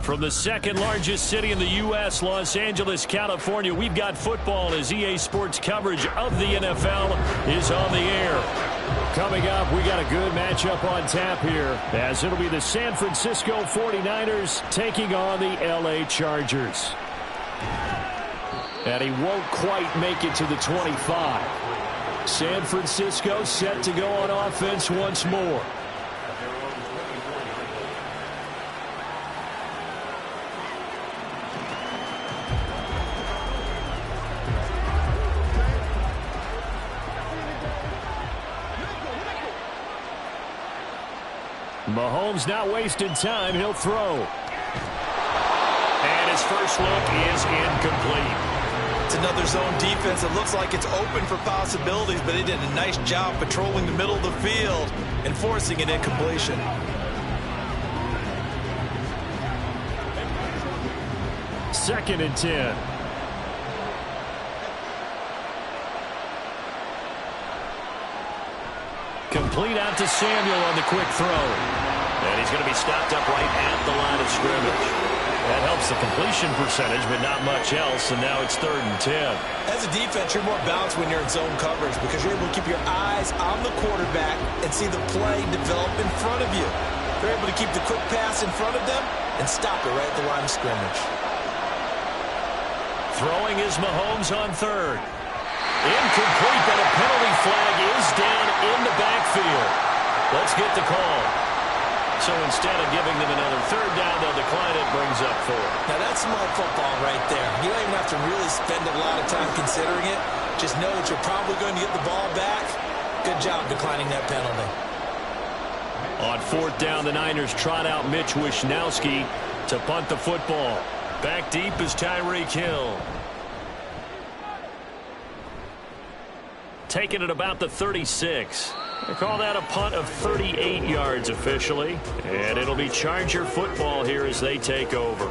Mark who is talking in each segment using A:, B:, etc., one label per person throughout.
A: From the second largest city in the U.S., Los Angeles, California, we've got football as EA Sports coverage of the NFL is on the air. Coming up, we got a good matchup on tap here, as it'll be the San Francisco 49ers taking on the L.A. Chargers. And he won't quite make it to the 25. San Francisco set to go on offense once more. Mahomes not wasting time. He'll throw. And his first look is incomplete.
B: It's another zone defense. It looks like it's open for possibilities, but they did a nice job patrolling the middle of the field and forcing an incompletion.
A: Second and 10. Complete out to Samuel on the quick throw. And he's going to be stopped up right at the line of scrimmage. That helps the completion percentage, but not much else, and now it's 3rd and 10.
B: As a defense, you're more balanced when you're in zone coverage because you're able to keep your eyes on the quarterback and see the play develop in front of you. They're able to keep the quick pass in front of them and stop it right at the line of scrimmage.
A: Throwing is Mahomes on 3rd. Incomplete, but a penalty flag is down in the backfield. Let's get the call. So instead of giving them another 3rd down, they'll decline it, brings up 4.
B: Now that's smart football right there. You don't even have to really spend a lot of time considering it. Just know that you're probably going to get the ball back. Good job declining that penalty.
A: On 4th down, the Niners trot out Mitch Wishnowsky to punt the football. Back deep is Tyreek Hill. Taking it about the 36. They call that a punt of 38 yards officially. And it'll be Charger football here as they take over.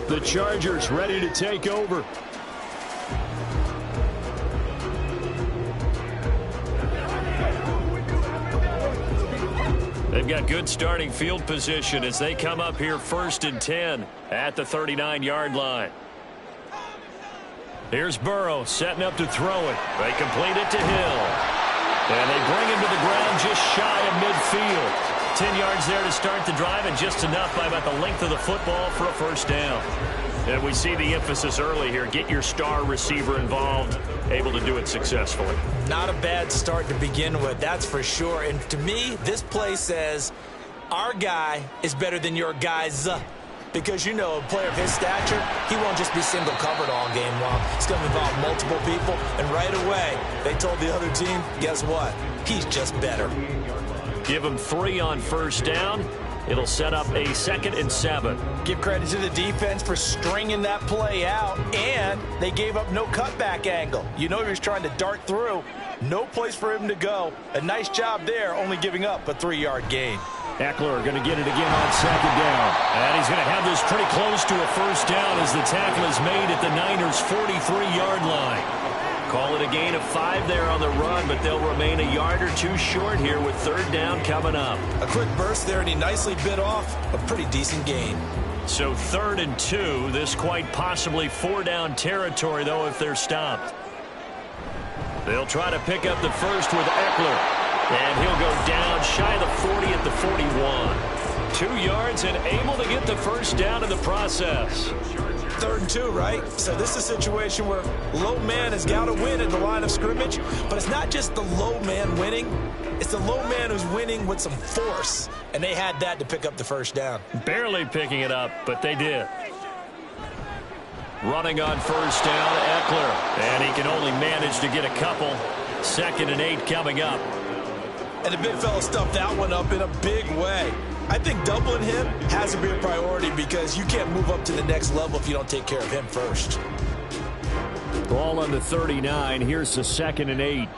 A: The Chargers ready to take over. They've got good starting field position as they come up here 1st and 10 at the 39-yard line. Here's Burrow setting up to throw it. They complete it to Hill. And they bring him to the ground just shy of midfield. 10 yards there to start the drive and just enough by about the length of the football for a 1st down. And we see the emphasis early here. Get your star receiver involved, able to do it successfully.
B: Not a bad start to begin with, that's for sure. And to me, this play says our guy is better than your guys. Because, you know, a player of his stature, he won't just be single covered all game long. It's going to involve multiple people. And right away, they told the other team, guess what? He's just better.
A: Give him 3 on 1st down. It'll set up a 2nd and 7.
B: Give credit to the defense for stringing that play out. And they gave up no cutback angle. You know he was trying to dart through. No place for him to go. A nice job there, only giving up a 3-yard gain.
A: Eckler going to get it again on 2nd down. And he's going to have this pretty close to a 1st down as the tackle is made at the Niners' 43-yard line. Call it a gain of 5 there on the run, but they'll remain a yard or 2 short here with 3rd down coming up.
B: A quick burst there, and he nicely bit off a pretty decent gain.
A: So 3rd and 2. This quite possibly 4-down territory, though, if they're stopped. They'll try to pick up the first with Eckler. And he'll go down shy of the 40 at the 41. 2 yards and able to get the 1st down in the process.
B: 3rd and 2, right? So this is a situation where low man has got to win at the line of scrimmage. But it's not just the low man winning. It's the low man who's winning with some force. And they had that to pick up the 1st down.
A: Barely picking it up, but they did. Running on 1st down, Eckler. And he can only manage to get a couple. 2nd and 8 coming up.
B: And the big fella stuffed that one up in a big way. I think doubling him has to be a priority because you can't move up to the next level if you don't take care of him first.
A: Ball on the 39. Here's the 2nd and 8.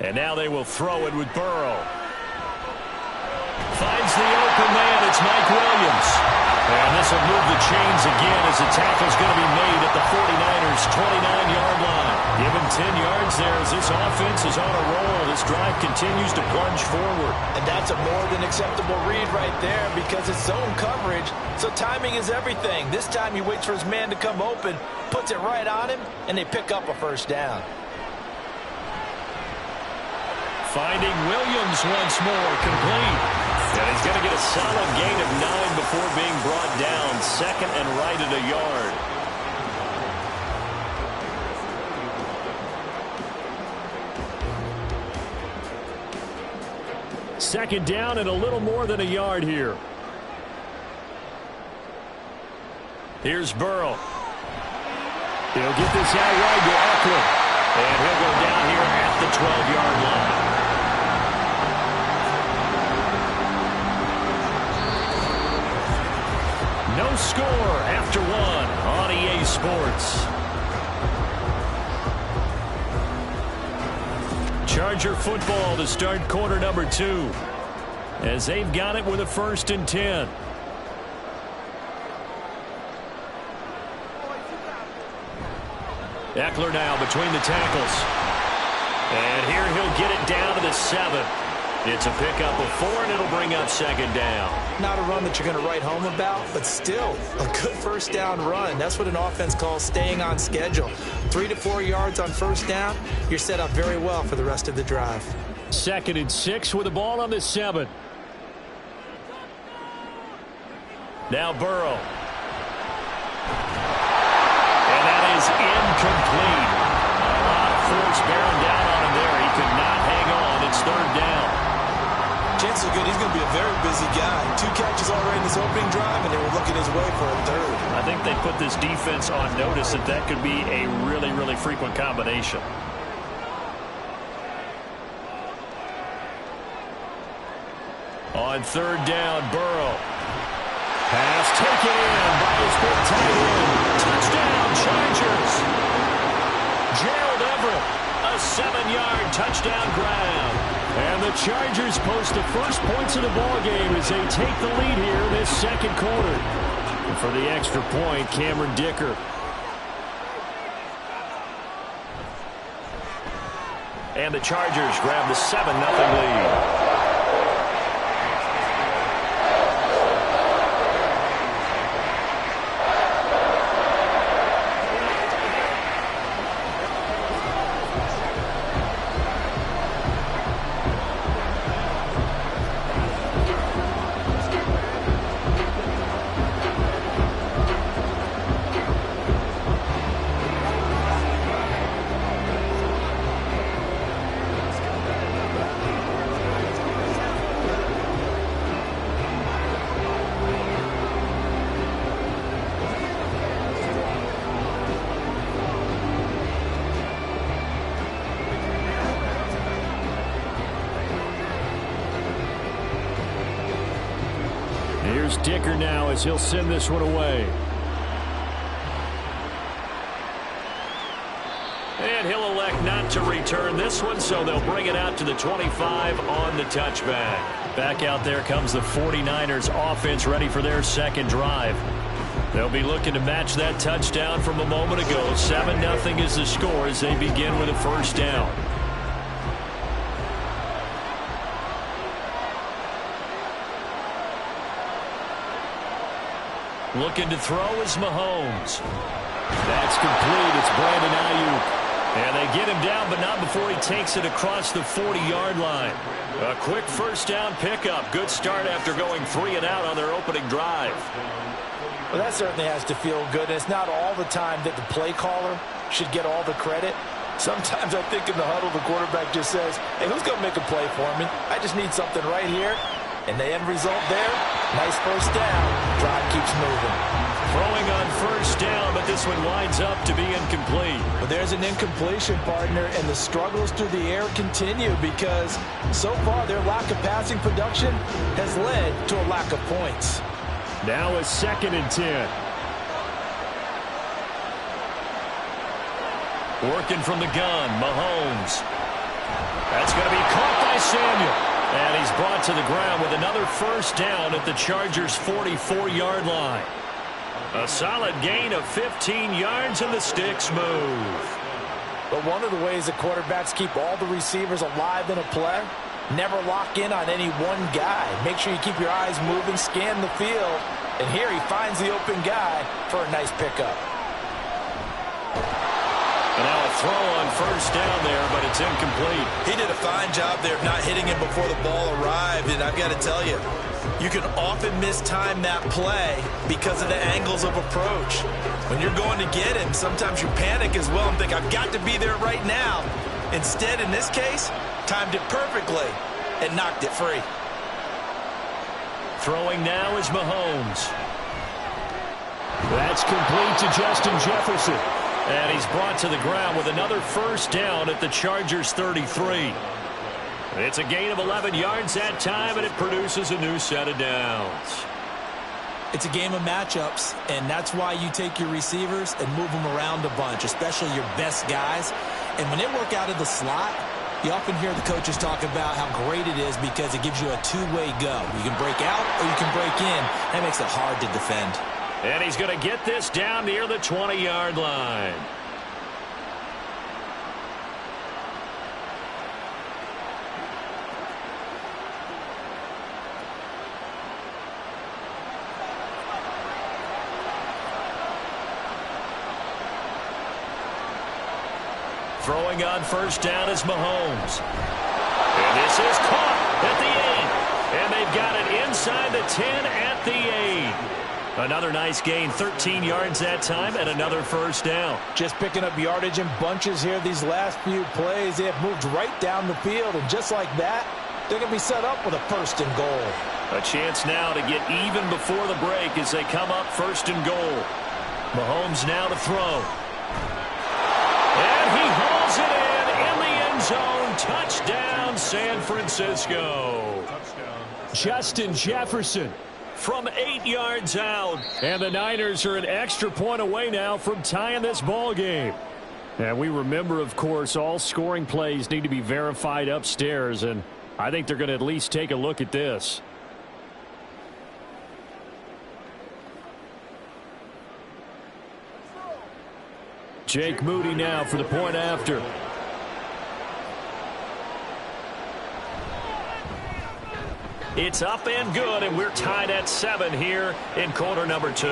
A: And now they will throw it with Burrow. Finds the open man. It's Mike Williams. And this will move the chains again as the tackle's going to be made at the 49ers' 29-yard line. Give him 10 yards there as this offense is on a roll. This drive continues to plunge forward.
B: And that's a more than acceptable read right there because it's zone coverage, so timing is everything. This time he waits for his man to come open, puts it right on him, and they pick up a 1st down.
A: Finding Williams once more, complete. And he's going to get a solid gain of 9 before being brought down. 2nd and right at a yard. Second down and a little more than a yard here. Here's Burrow. He'll get this out wide to Eckler. And he'll go down here at the 12-yard line. No score after one on EA Sports. Charger football to start quarter number 2, as they've got it with a 1st and 10. Eckler now between the tackles. And here he'll get it down to the 7. It's a pickup of 4, and it'll bring up 2nd down.
B: Not a run that you're going to write home about, but still a good 1st down run. That's what an offense calls staying on schedule. 3 to 4 yards on 1st down. You're set up very well for the rest of the drive.
A: 2nd and 6 with the ball on the 7. Now Burrow. And that is incomplete. A lot of force bearing down on him there. He could not hang on. It's 3rd down.
B: Chances are good he's going to be a very busy guy. 2 catches already in this opening drive, and they were looking his way for a 3rd.
A: I think they put this defense on notice that that could be a really, really frequent combination. On 3rd down, Burrow. Pass taken in by his big tight end. Touchdown, Chargers. Gerald Everett, a 7-yard touchdown grab. And the Chargers post the first points of the ballgame as they take the lead here in this 2nd quarter. And for the extra point, Cameron Dicker. And the Chargers grab the 7-0 lead. Here's Dicker now as he'll send this one away. And he'll elect not to return this one, so they'll bring it out to the 25 on the touchback. Back out there comes the 49ers offense ready for their 2nd drive. They'll be looking to match that touchdown from a moment ago. 7-0 is the score as they begin with a 1st down. Looking to throw is Mahomes. That's complete. It's Brandon Ayuk. And they get him down, but not before he takes it across the 40-yard line. A quick 1st down pickup. Good start after going 3 and out on their opening drive.
B: Well, that certainly has to feel good. And it's not all the time that the play caller should get all the credit. Sometimes I think in the huddle, the quarterback just says, hey, who's going to make a play for me? I just need something right here. And the end result there, nice 1st down. Drive keeps moving.
A: Throwing on 1st down, but this one winds up to be incomplete.
B: But there's an incompletion, partner, and the struggles through the air continue because so far their lack of passing production has led to a lack of points.
A: Now a 2nd and 10. Working from the gun, Mahomes. That's going to be caught by Samuel. And he's brought to the ground with another 1st down at the Chargers' 44-yard line. A solid gain of 15 yards, and the sticks move.
B: But one of the ways that quarterbacks keep all the receivers alive in a play, never lock in on any one guy. Make sure you keep your eyes moving, scan the field. And here he finds the open guy for a nice pickup.
A: And now a throw on 1st down there, but it's incomplete.
B: He did a fine job there of not hitting him before the ball arrived. And I've got to tell you, you can often mistime that play because of the angles of approach. When you're going to get him, sometimes you panic as well and think, I've got to be there right now. Instead, in this case, timed it perfectly and knocked it free.
A: Throwing now is Mahomes. That's complete to Justin Jefferson. And he's brought to the ground with another first down at the Chargers' 33. It's a gain of 11 yards that time, and it produces a new set of downs.
B: It's a game of matchups, and that's why you take your receivers and move them around a bunch, especially your best guys. And when they work out of the slot, you often hear the coaches talk about how great it is because it gives you a two-way go. You can break out or you can break in. That makes it hard to defend.
A: And he's going to get this down near the 20-yard line. Throwing on first down is Mahomes. And this is caught at the 8. And they've got it inside the 10 at the 8. Another nice gain, 13 yards that time, and another first down.
B: Just picking up yardage in bunches here these last few plays. They have moved right down the field, and just like that, they're going to be set up with a first and goal.
A: A chance now to get even before the break as they come up first and goal. Mahomes now to throw. And he hauls it in the end zone. Touchdown, San Francisco. Justin Jefferson from 8 yards out. And the Niners are an extra point away now from tying this ball game. And we remember, of course, all scoring plays need to be verified upstairs. And I think they're going to at least take a look at this. Jake Moody now for the point after. It's up and good, and we're tied at 7 here in quarter number 2.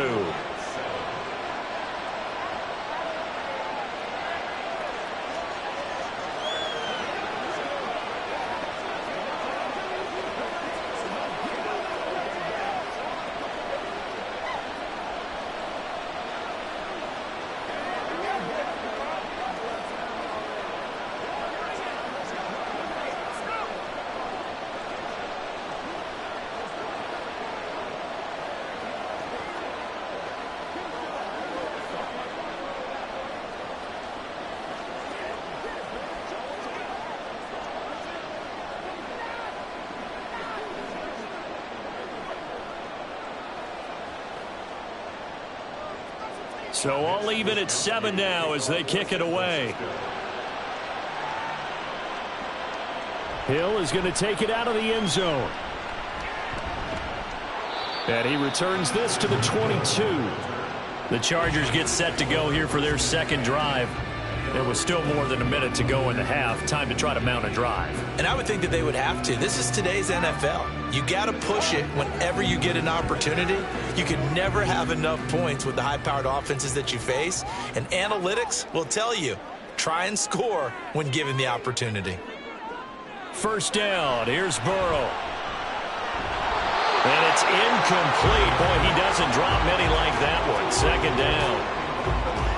A: So all even at 7 now as they kick it away. Hill is going to take it out of the end zone. And he returns this to the 22. The Chargers get set to go here for their second drive. There was still more than a minute to go in the half. Time to try to mount a drive.
B: And I would think that they would have to. This is today's NFL. You got to push it whenever you get an opportunity. You can never have enough points with the high-powered offenses that you face. And analytics will tell you, try and score when given the opportunity.
A: First down. Here's Burrow. And it's incomplete. Boy, he doesn't drop many like that one. Second down.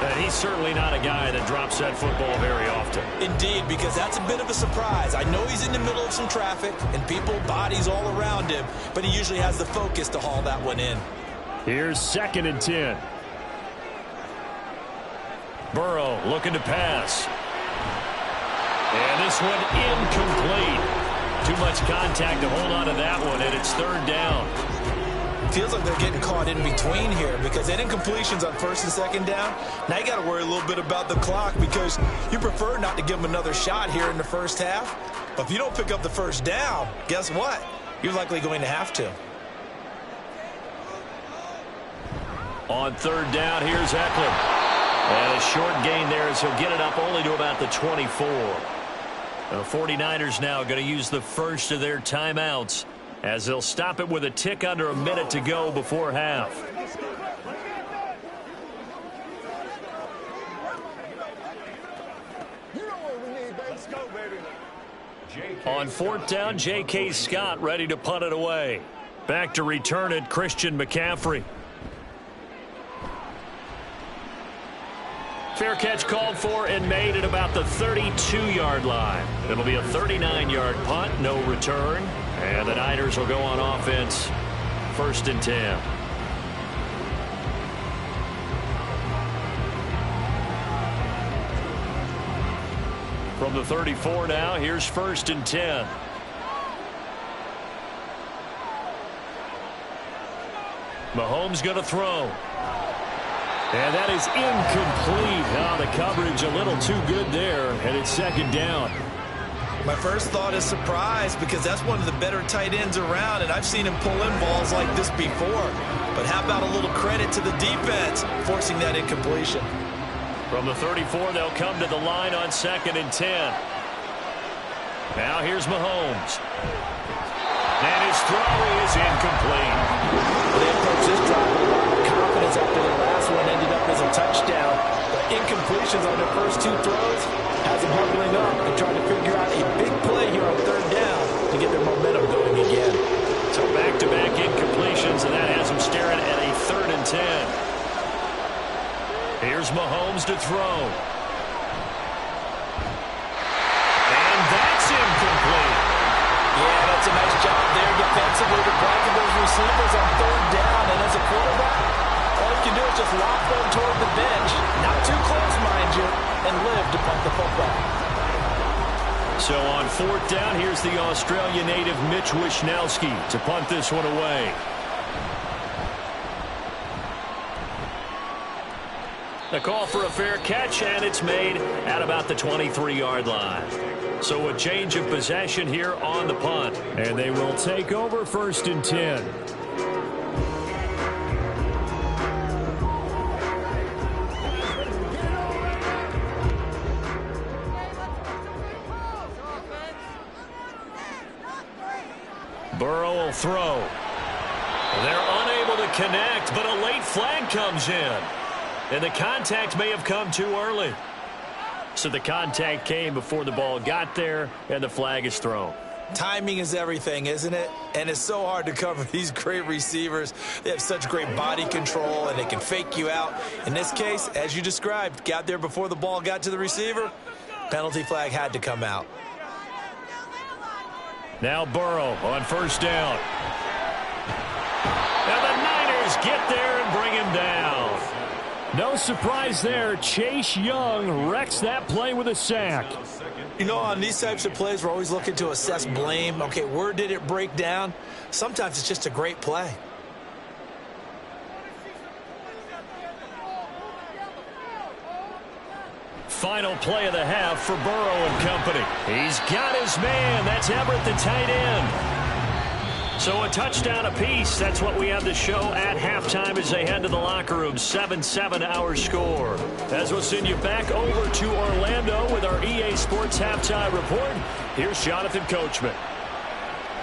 A: And he's certainly not a guy that drops that football very often.
B: Indeed, because that's a bit of a surprise. I know he's in the middle of some traffic and people, bodies all around him, but he usually has the focus to haul that one in.
A: Here's 2nd and 10. Burrow looking to pass. And this one incomplete. Too much contact to hold on to that one, and it's 3rd down.
B: Feels like they're getting caught in between here because they didn't incompletions on 1st and 2nd down. Now you got to worry a little bit about the clock because you prefer not to give them another shot here in the first half. But if you don't pick up the first down, guess what? You're likely going to have to.
A: On 3rd down, here's Eckler. And a short gain there as he'll get it up only to about the 24. The 49ers now going to use the first of their timeouts, as they'll stop it with a tick under a minute to go before half. On 4th down, J.K. Scott ready to punt it away. Back to return it, Christian McCaffrey. Fair catch called for and made at about the 32-yard line. It'll be a 39-yard punt, no return. And the Niners will go on offense, 1st and 10. From the 34 now, here's 1st and 10. Mahomes going to throw. And that is incomplete. Now the coverage a little too good there, and it's 2nd down.
B: My first thought is surprise, because that's one of the better tight ends around, and I've seen him pull in balls like this before. But how about a little credit to the defense forcing that incompletion?
A: From the 34, they'll come to the line on 2nd and 10. Now here's Mahomes. And his throw is incomplete.
B: They approached this drive with a lot of confidence after the last one ended up as a touchdown. But incompletions on their first 2 throws has them huddling up and trying to figure out a big play here on 3rd down to get their momentum going again.
A: So back-to-back incompletions, and that has them staring at a 3rd and 10. Here's Mahomes to throw. And that's incomplete.
B: Yeah, that's a nice job there defensively to blocking those receivers on 3rd down. And as a quarterback, all you can do is just lock them toward the bench. Not too close, mind you, and live to punt the football.
A: So on 4th down, here's the Australia native Mitch Wishnowsky to punt this one away. A call for a fair catch, and it's made at about the 23-yard line. So a change of possession here on the punt. And they will take over 1st and 10. Burrow will throw. They're unable to connect, but a late flag comes in. And the contact may have come too early. So the contact came before the ball got there, and the flag is thrown.
B: Timing is everything, isn't it? And it's so hard to cover these great receivers. They have such great body control, and they can fake you out. In this case, as you described, got there before the ball got to the receiver. Penalty flag had to come out.
A: Now Burrow on 1st down. And the Niners get there and bring him down. No surprise there. Chase Young wrecks that play with a sack.
B: You know, on these types of plays, we're always looking to assess blame. Okay, where did it break down? Sometimes it's just a great play.
A: Final play of the half for Burrow and company. He's got his man. That's Everett, the tight end. So a touchdown apiece. That's what we have to show at halftime as they head to the locker room. 7-7 our score. As we'll send you back over to Orlando with our EA Sports Halftime Report. Here's Jonathan Coachman.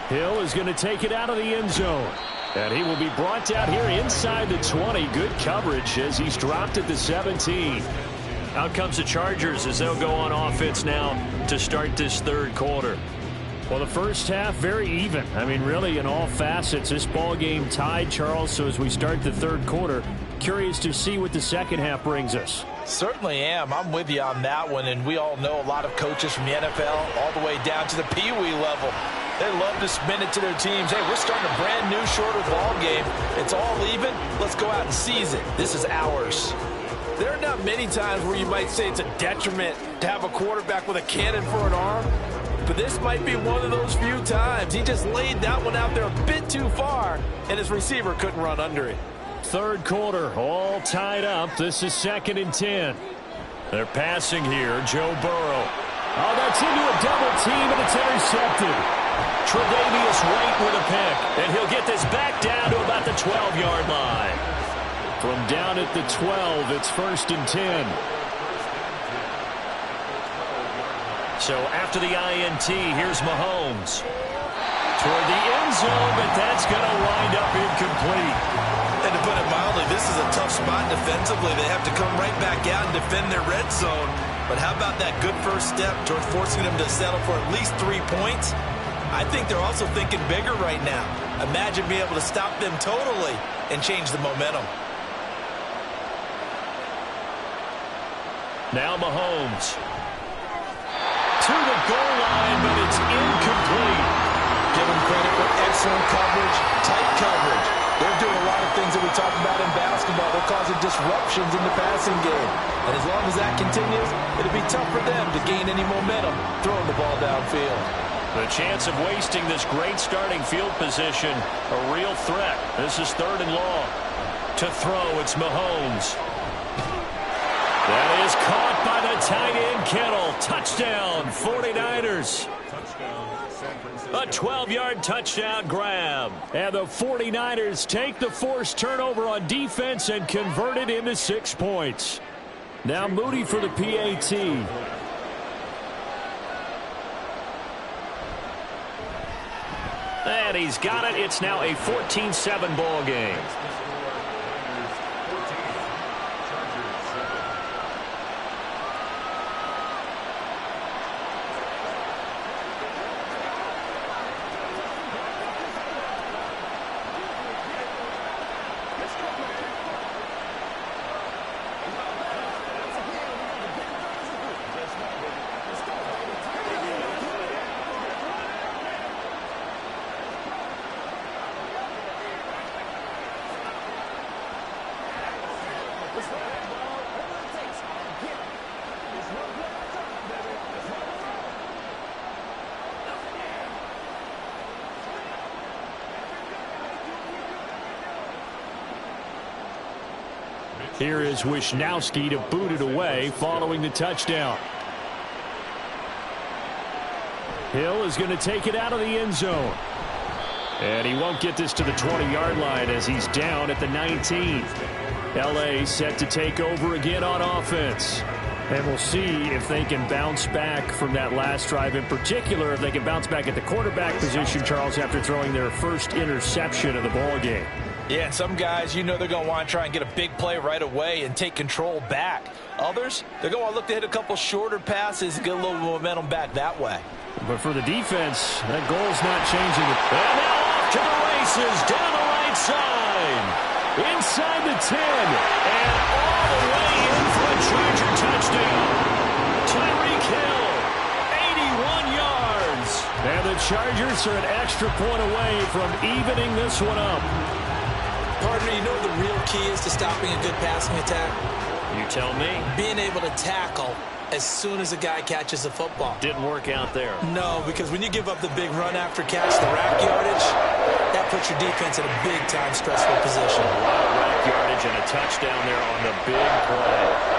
A: Hill is going to take it out of the end zone. And he will be brought down here inside the 20. Good coverage as he's dropped at the 17. Out comes the Chargers as they'll go on offense now to start this 3rd quarter. Well, the first half, very even. I mean, really, in all facets, this ball game tied, Charles. So as we start the 3rd quarter, curious to see what the 2nd half brings us.
B: Certainly am. I'm with you on that one. And we all know a lot of coaches from the NFL all the way down to the Pee Wee level. They love to spin it to their teams. Hey, we're starting a brand new, shorter ball game. It's all even. Let's go out and seize it. This is ours. There are not many times where you might say it's a detriment to have a quarterback with a cannon for an arm. But this might be one of those few times. He just laid that one out there a bit too far, and his receiver couldn't run under it.
A: 3rd quarter, all tied up. This is 2nd and 10. They're passing here, Joe Burrow. Oh, that's into a double team, and it's intercepted. Tre'Davious White with a pick, and he'll get this back down to about the 12-yard line. From down at the 12, it's 1st and 10. So after the INT, here's Mahomes. Toward the end zone, but that's going to wind up incomplete.
B: And to put it mildly, this is a tough spot defensively. They have to come right back out and defend their red zone. But how about that good first step towards forcing them to settle for at least 3 points? I think they're also thinking bigger right now. Imagine being able to stop them totally and change the momentum.
A: Now Mahomes. To the goal line, but it's incomplete.
B: Give him credit for excellent coverage, tight coverage. They're doing a lot of things that we talk about in basketball. They're causing disruptions in the passing game. And as long as that continues, it'll be tough for them to gain any momentum throwing the ball downfield.
A: The chance of wasting this great starting field position, a real threat. This is 3rd and long. To throw, it's Mahomes. That is caught by the tight end, Kittle. Touchdown, 49ers. A 12-yard touchdown grab. And the 49ers take the forced turnover on defense and convert it into 6 points. Now Moody for the PAT. And he's got it. It's now a 14-7 ball game. Here is Wisnowski to boot it away following the touchdown. Hill is going to take it out of the end zone. And he won't get this to the 20-yard line as he's down at the 19. L.A. set to take over again on offense. And we'll see if they can bounce back from that last drive, in particular if they can bounce back at the quarterback position, Charles, after throwing their first interception of the ball game.
B: Yeah, and some guys, you know they're going to want to try and get a big play right away and take control back. Others, they're going to look to hit a couple shorter passes and get a little momentum back that way.
A: But for the defense, that goal's not changing. And now off to the races, down the right side. Inside the 10. And all the way in for a Charger touchdown. Tyreek Hill, 81 yards. And the Chargers are an extra point away from evening this one up.
B: Partner, you know what the real key is to stopping a good passing attack?
A: You tell me.
B: Being able to tackle as soon as a guy catches the football.
A: Didn't work out there.
B: No, because when you give up the big run after catch, the rack yardage, that puts your defense in a big-time stressful position.
A: A lot of rack yardage and a touchdown there on the big play.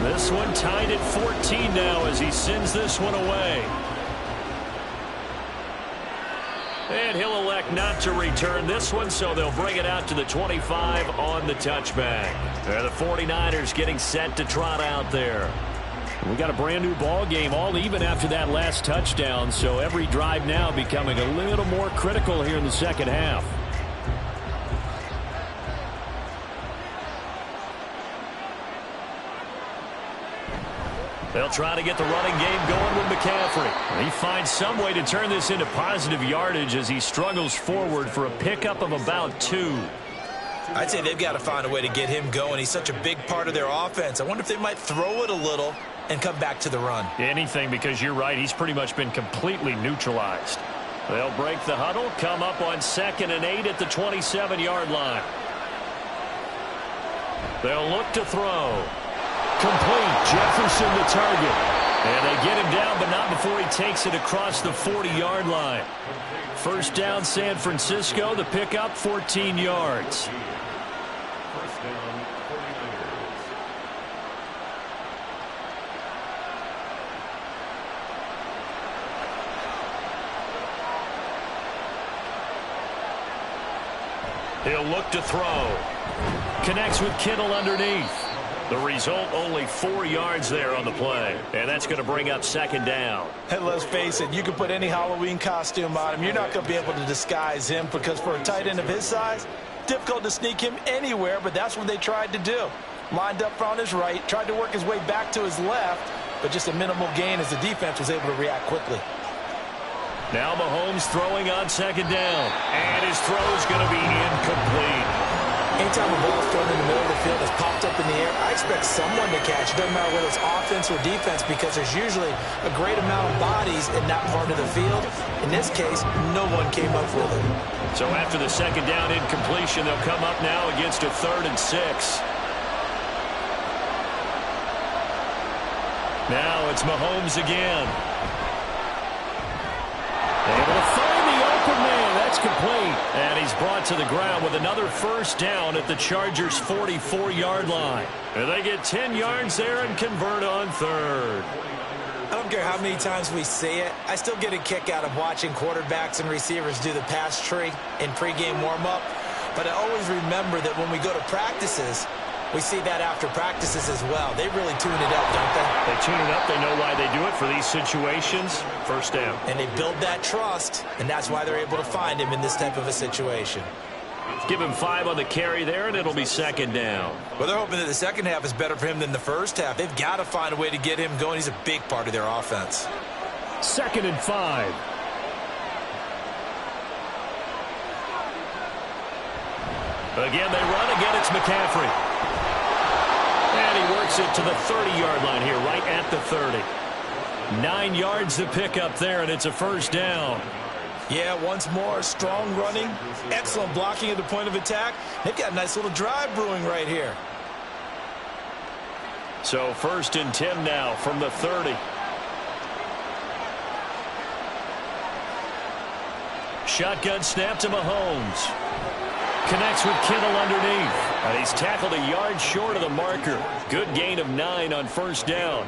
A: This one tied at 14 now as he sends this one away. And he'll elect not to return this one, so they'll bring it out to the 25 on the touchback. The 49ers getting set to trot out there. We got a brand new ball game, all even after that last touchdown, so every drive now becoming a little more critical here in the second half. They'll try to get the running game going with McCaffrey. He finds some way to turn this into positive yardage as he struggles forward for a pickup of about 2.
B: I'd say they've got to find a way to get him going. He's such a big part of their offense. I wonder if they might throw it a little and come back to the run.
A: Anything, because you're right. He's pretty much been completely neutralized. They'll break the huddle, come up on 2nd and 8 at the 27-yard line. They'll look to throw. Complete. Jefferson the target. And they get him down, but not before he takes it across the 40-yard line. First down, San Francisco. The pickup, 14 yards.
C: First down, 49ers.
A: He'll look to throw. Connects with Kittle underneath. The result, only 4 yards there on the play. And that's going to bring up second down.
B: And let's face it, you can put any Halloween costume on him. You're not going to be able to disguise him because for a tight end of his size, difficult to sneak him anywhere, but that's what they tried to do. Lined up on his right, tried to work his way back to his left, but just a minimal gain as the defense was able to react quickly.
A: Now Mahomes throwing on second down. And his throw is going to be incomplete.
B: Anytime a ball is thrown in the middle of the field that's popped up in the air, I expect someone to catch. It doesn't matter whether it's offense or defense because there's usually a great amount of bodies in that part of the field. In this case, no one came up with it.
A: So after the second down incompletion, they'll come up now against a 3rd and 6. Now it's Mahomes again. Able to find the open man. That's complete. And he's brought to the ground with another first down at the Chargers' 44-yard line. And they get 10 yards there and convert on 3rd.
B: I don't care how many times we see it. I still get a kick out of watching quarterbacks and receivers do the pass tree in pregame warm-up. But I always remember that when we go to practices, we see that after practices as well. They really tune it up, don't they?
A: They tune it up. They know why they do it for these situations. First down.
B: And they build that trust, and that's why they're able to find him in this type of a situation.
A: Give him 5 on the carry there, and it'll be second down.
B: Well, they're hoping that the second half is better for him than the first half. They've got to find a way to get him going. He's a big part of their offense.
A: 2nd and 5. Again, they run. Again, it's McCaffrey. And he works it to the 30-yard line here, right at the 30. 9 yards to pick up there, and it's a first down.
B: Yeah, once more, strong running, excellent blocking at the point of attack. They've got a nice little drive brewing right here.
A: So 1st and 10 now from the 30. Shotgun snap to Mahomes. Connects with Kittle underneath. And he's tackled a yard short of the marker. Good gain of 9 on first down.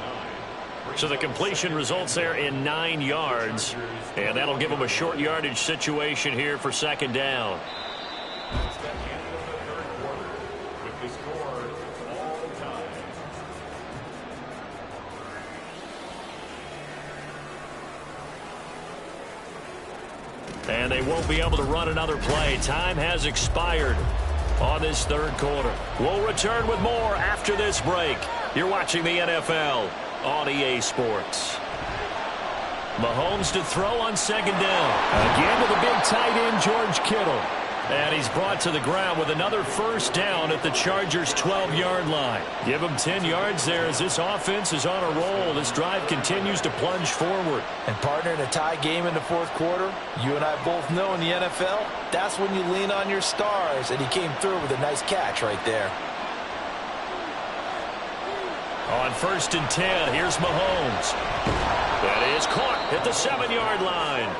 A: So the completion results there in 9 yards. And that'll give him a short yardage situation here for second down. And they won't be able to run another play. Time has expired on this 3rd quarter. We'll return with more after this break. You're watching the NFL on EA Sports. Mahomes to throw on second down. Again to the big tight end, George Kittle. And he's brought to the ground with another first down at the Chargers' 12-yard line. Give him 10 yards there as this offense is on a roll. This drive continues to plunge forward.
B: And partner, in a tie game in the 4th quarter, you and I both know in the NFL, that's when you lean on your stars. And he came through with a nice catch right there.
A: On 1st and 10, here's Mahomes. That is caught at the 7-yard line.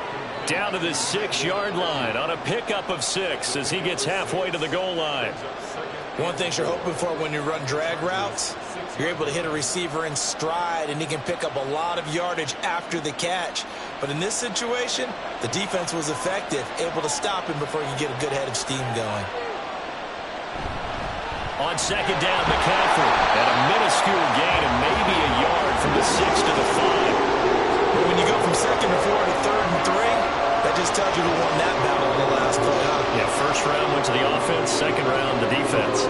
A: Down to the 6-yard line on a pickup of 6 as he gets halfway to the goal line.
B: One thing you're hoping for when you run drag routes, you're able to hit a receiver in stride and he can pick up a lot of yardage after the catch. But in this situation, the defense was effective, able to stop him before he could get a good head of steam going.
A: On second down, McCaffrey. And a minuscule gain of maybe a yard from the 6 to the 5.
B: But when you go from 2nd to 4 to 3rd and 3, that just tells you who won that battle in the last play.
A: Yeah, 1st round went to the offense, 2nd round the defense.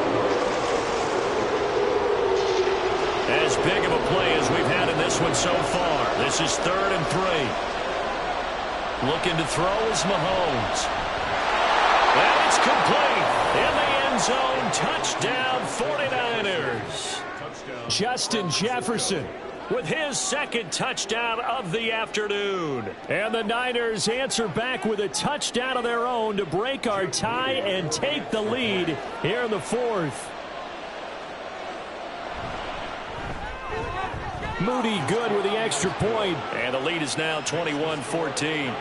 A: As big of a play as we've had in this one so far. This is 3rd and 3. Looking to throw is Mahomes. And it's complete. In the end zone, touchdown 49ers. Justin Jefferson with his 2nd touchdown of the afternoon. And the Niners answer back with a touchdown of their own to break our tie and take the lead here in the 4th. Moody good with the extra point. And the lead is now 21-14.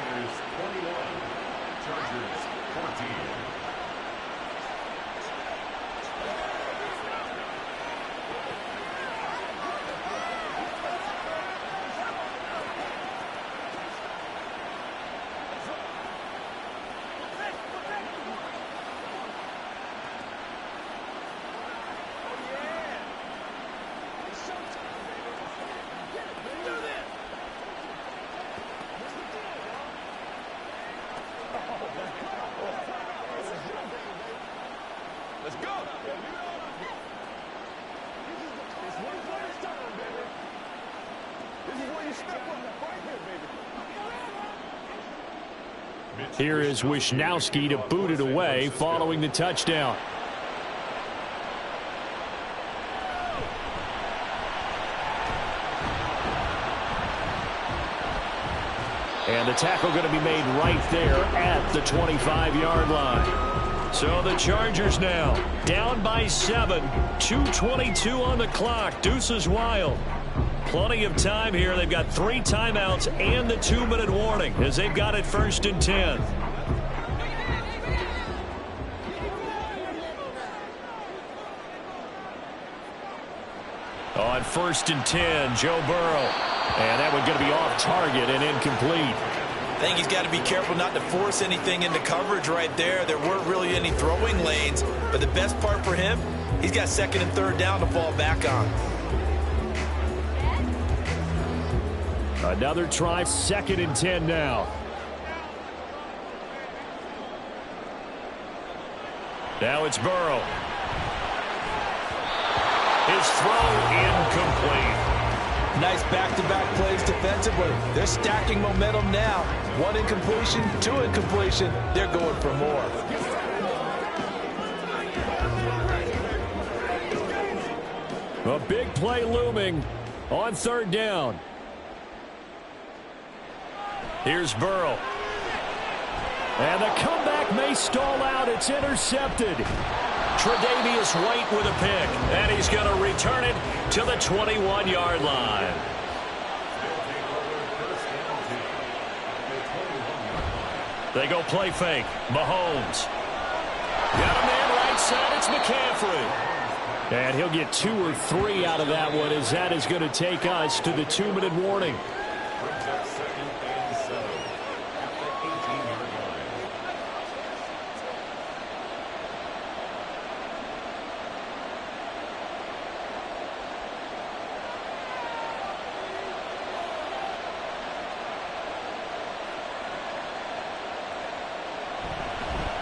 A: Here is Wisnowski to boot it away following the touchdown. And the tackle going to be made right there at the 25-yard line. So the Chargers now down by 7. 2:22 on the clock. Deuces wild. Plenty of time here. They've got 3 timeouts and the 2-minute warning as they've got it 1st and 10. On 1st and 10, Joe Burrow. And that one's going to be off target and incomplete.
B: I think he's got to be careful not to force anything into coverage right there. There weren't really any throwing lanes, but the best part for him, he's got 2nd and 3rd down to fall back on.
A: Another try, 2nd and 10 now. Now it's Burrow. His throw incomplete.
B: Nice back-to-back plays defensively. They're stacking momentum now. 1 incompletion, 2 incompletion. They're going for more.
A: A big play looming on 3rd down. Here's Burrow. And the comeback may stall out. It's intercepted. Tre'Davious White with a pick. And he's going to return it to the 21-yard line. They go play fake. Mahomes. Got a man right side. It's McCaffrey. And he'll get 2 or 3 out of that one as that is going to take us to the 2-minute warning.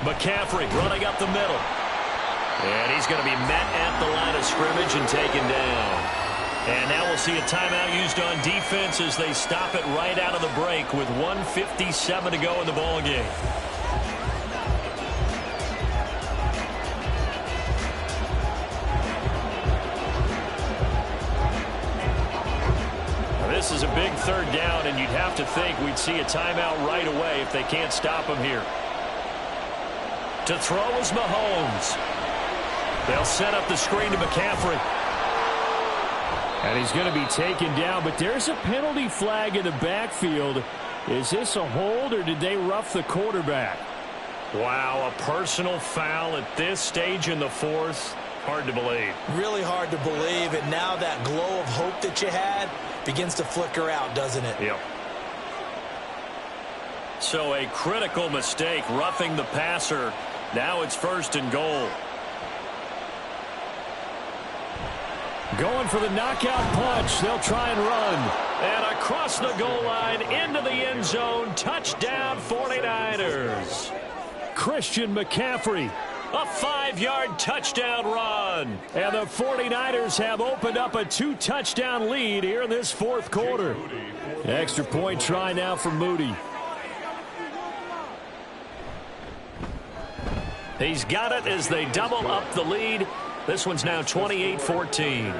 A: McCaffrey running up the middle. And he's going to be met at the line of scrimmage and taken down. And now we'll see a timeout used on defense as they stop it right out of the break with 1:57 to go in the ballgame. This is a big 3rd down, and you'd have to think we'd see a timeout right away if they can't stop him here. To throw is Mahomes. They'll set up the screen to McCaffrey. And he's going to be taken down, but there's a penalty flag in the backfield. Is this a hold, or did they rough the quarterback? Wow, a personal foul at this stage in the 4th. Hard to believe. Really hard to believe, and now that glow of hope that you had begins to flicker out, doesn't it? Yep. So a critical mistake, roughing the passer. Now it's 1st and goal. Going for the knockout punch. They'll try and run. And across the goal line, into the end zone. Touchdown, 49ers. Christian McCaffrey. A 5-yard touchdown run. And the 49ers have opened up a 2-touchdown lead here in this 4th quarter. Extra point try now for Moody. He's got it as they double up the lead. This one's now 28-14.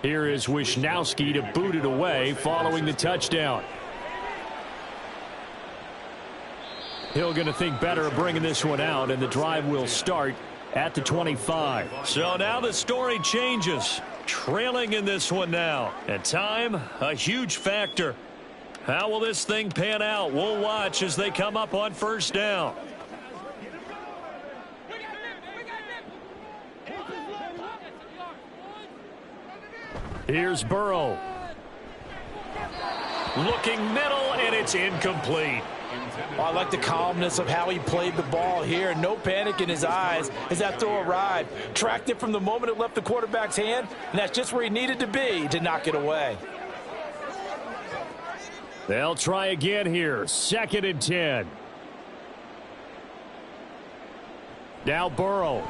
A: Here is Wisnowski to boot it away following the touchdown. Hill going to think better of bringing this one out, and the drive will start at the 25. So now the story changes. Trailing in this one now. And time, a huge factor. How will this thing pan out? We'll watch as they come up on first down. Here's Burrow. Looking middle, and it's incomplete.
B: Well, I like the calmness of how he played the ball here. No panic in his eyes as that throw arrived. Tracked it from the moment it left the quarterback's hand, and that's just where he needed to be to knock it away.
A: They'll try again here. 2nd and 10. Now Burrow.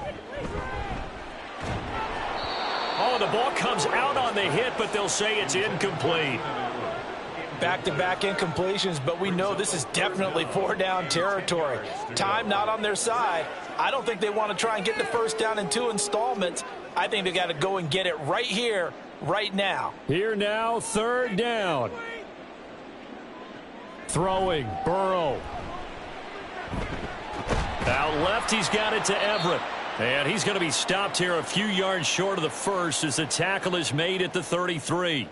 A: Oh, the ball comes out on the hit, but they'll say it's incomplete.
B: Back-to-back incompletions, but we know this is definitely 4-down territory. Time not on their side. I don't think they want to try and get the first down in 2 installments. I think they got to go and get it right here, right now.
A: Here now, 3rd down. Throwing, Burrow. Out left, he's got it to Everett. And he's going to be stopped here a few yards short of the first as the tackle is made at the 33.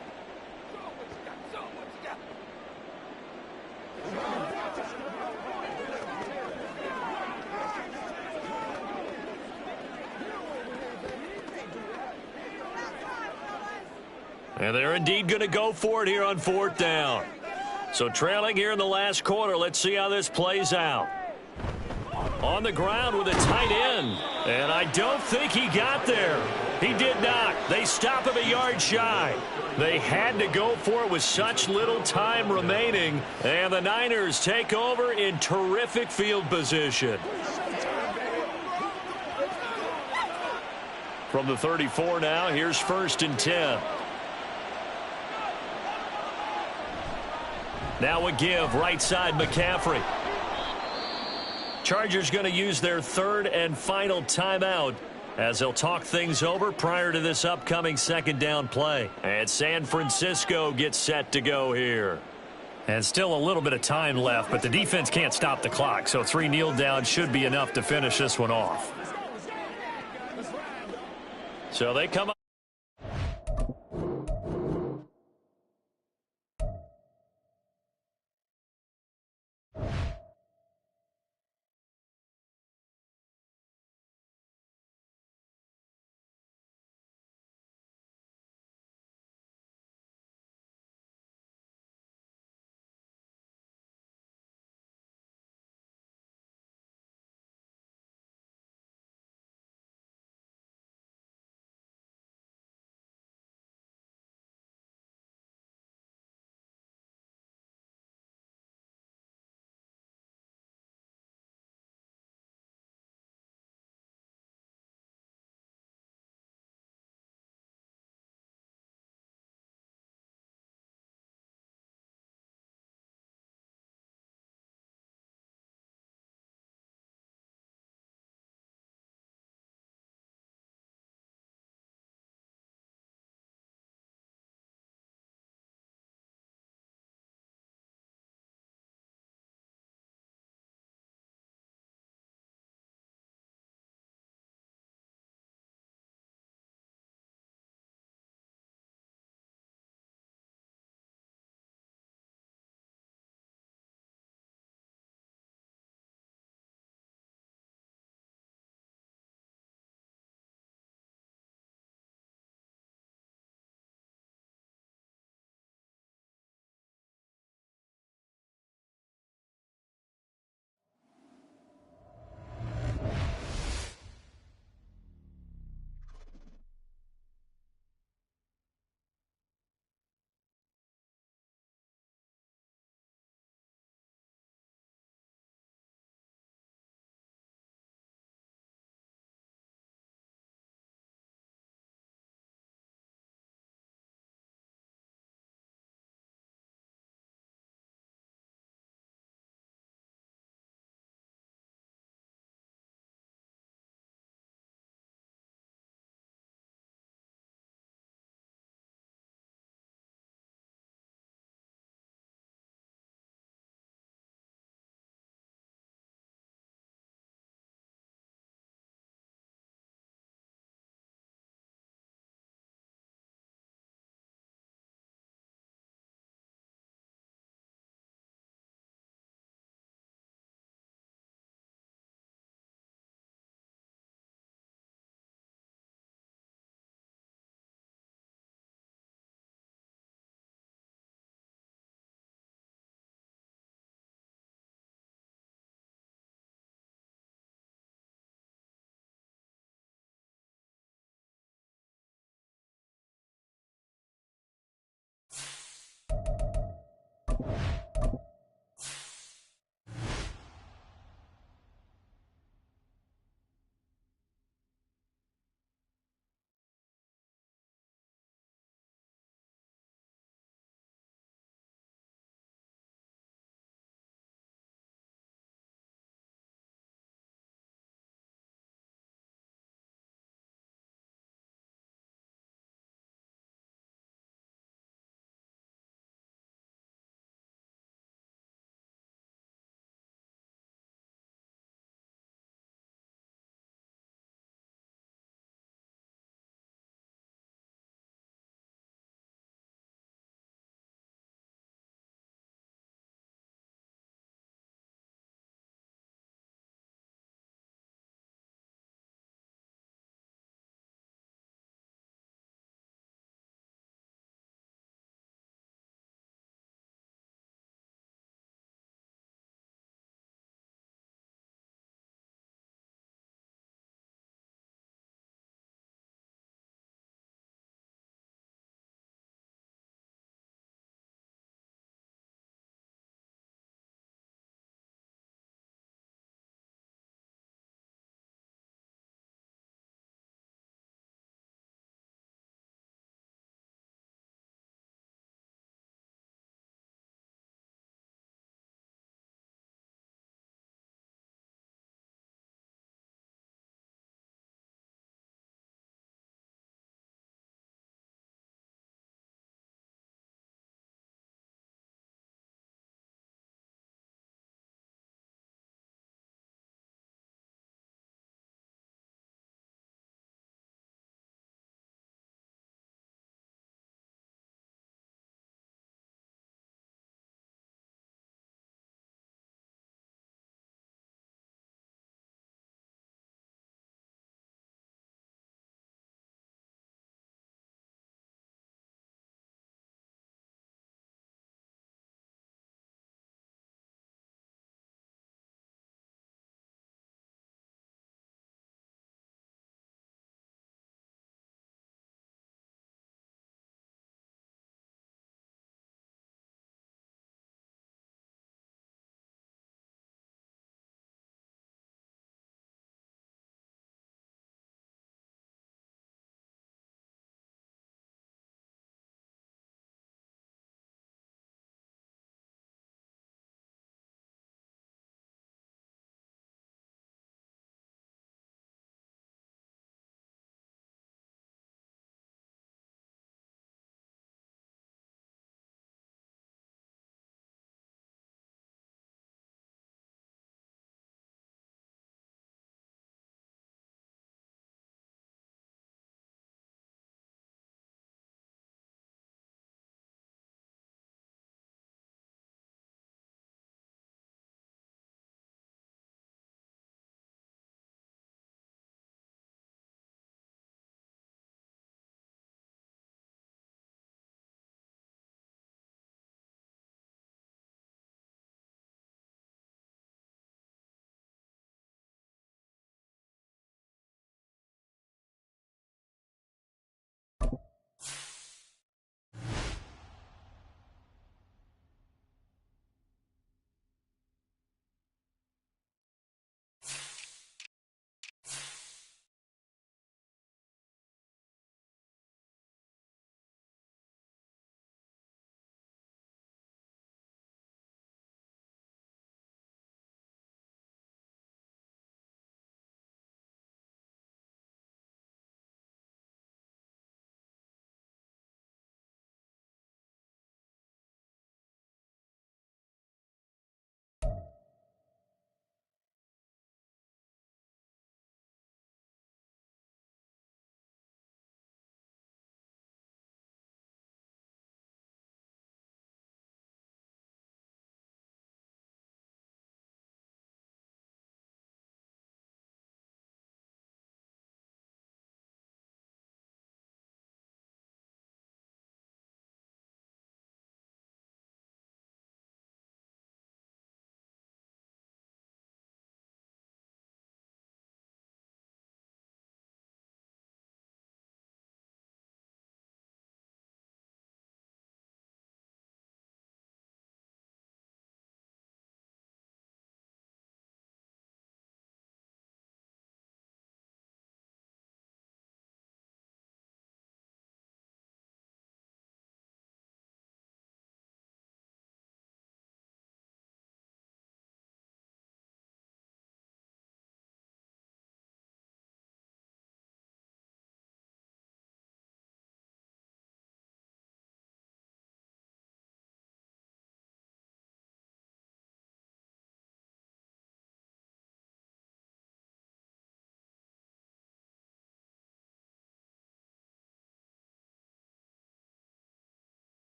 A: And they're indeed going to go for it here on 4th down. So trailing here in the last quarter, let's see how this plays out. On the ground with a tight end. And I don't think he got there. He did not. They stop him a yard shy. They had to go for it with such little time remaining. And the Niners take over in terrific field position. From the 34 now, here's 1st and 10. Now a give, right side McCaffrey. Chargers going to use their 3rd and final timeout as they'll talk things over prior to this upcoming 2nd down play. And San Francisco gets set to go here. And still a little bit of time left, but the defense can't stop the clock, so 3 kneel downs should be enough to finish this one off. So they come up.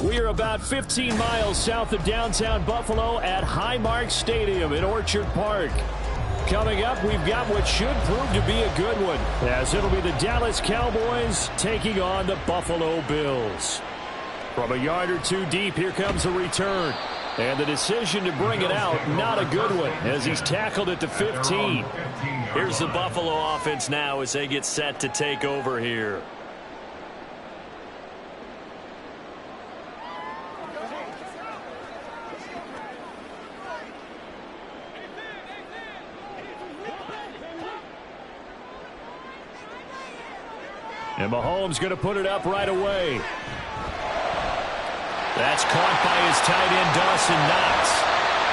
A: We are about 15 miles south of downtown Buffalo at Highmark Stadium in Orchard Park. Coming up, we've got what should prove to be a good one, as it'll be the Dallas Cowboys taking on the Buffalo Bills. From a yard or two deep, here comes a return. And the decision to bring it out, not a good one, as he's tackled at the 15.
D: Here's the Buffalo offense now as they get set to take over here.
A: And Mahomes going to put it up right away. That's caught by his tight end, Dawson Knox.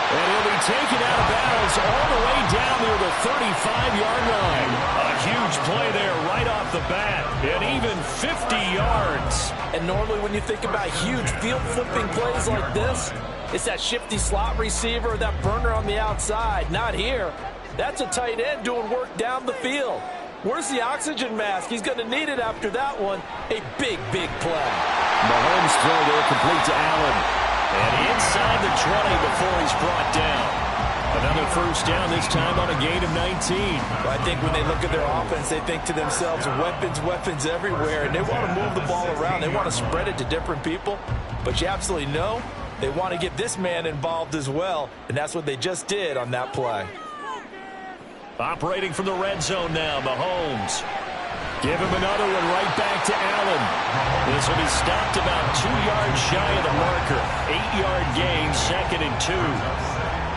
A: And he'll be taken out of bounds all the way down near the 35-yard line. A huge play there right off the bat. And even 50 yards.
B: And normally when you think about huge field-flipping plays like this, it's that shifty slot receiver or that burner on the outside. Not here. That's a tight end doing work down the field. Where's the oxygen mask? He's going to need it after that one. A big, big play.
A: Mahomes throw there complete to Allen. And inside the 20 before he's brought down. Another first down, this time on a gain of 19.
B: Well, I think when they look at their offense, they think to themselves, weapons, weapons everywhere. And they want to move the ball around. They want to spread it to different people. But you absolutely know they want to get this man involved as well. And that's what they just did on that play.
A: Operating from the red zone now, Mahomes. Give him another one right back to Allen. This will be stopped about 2 yards shy of the marker. 8-yard gain, 2nd and 2.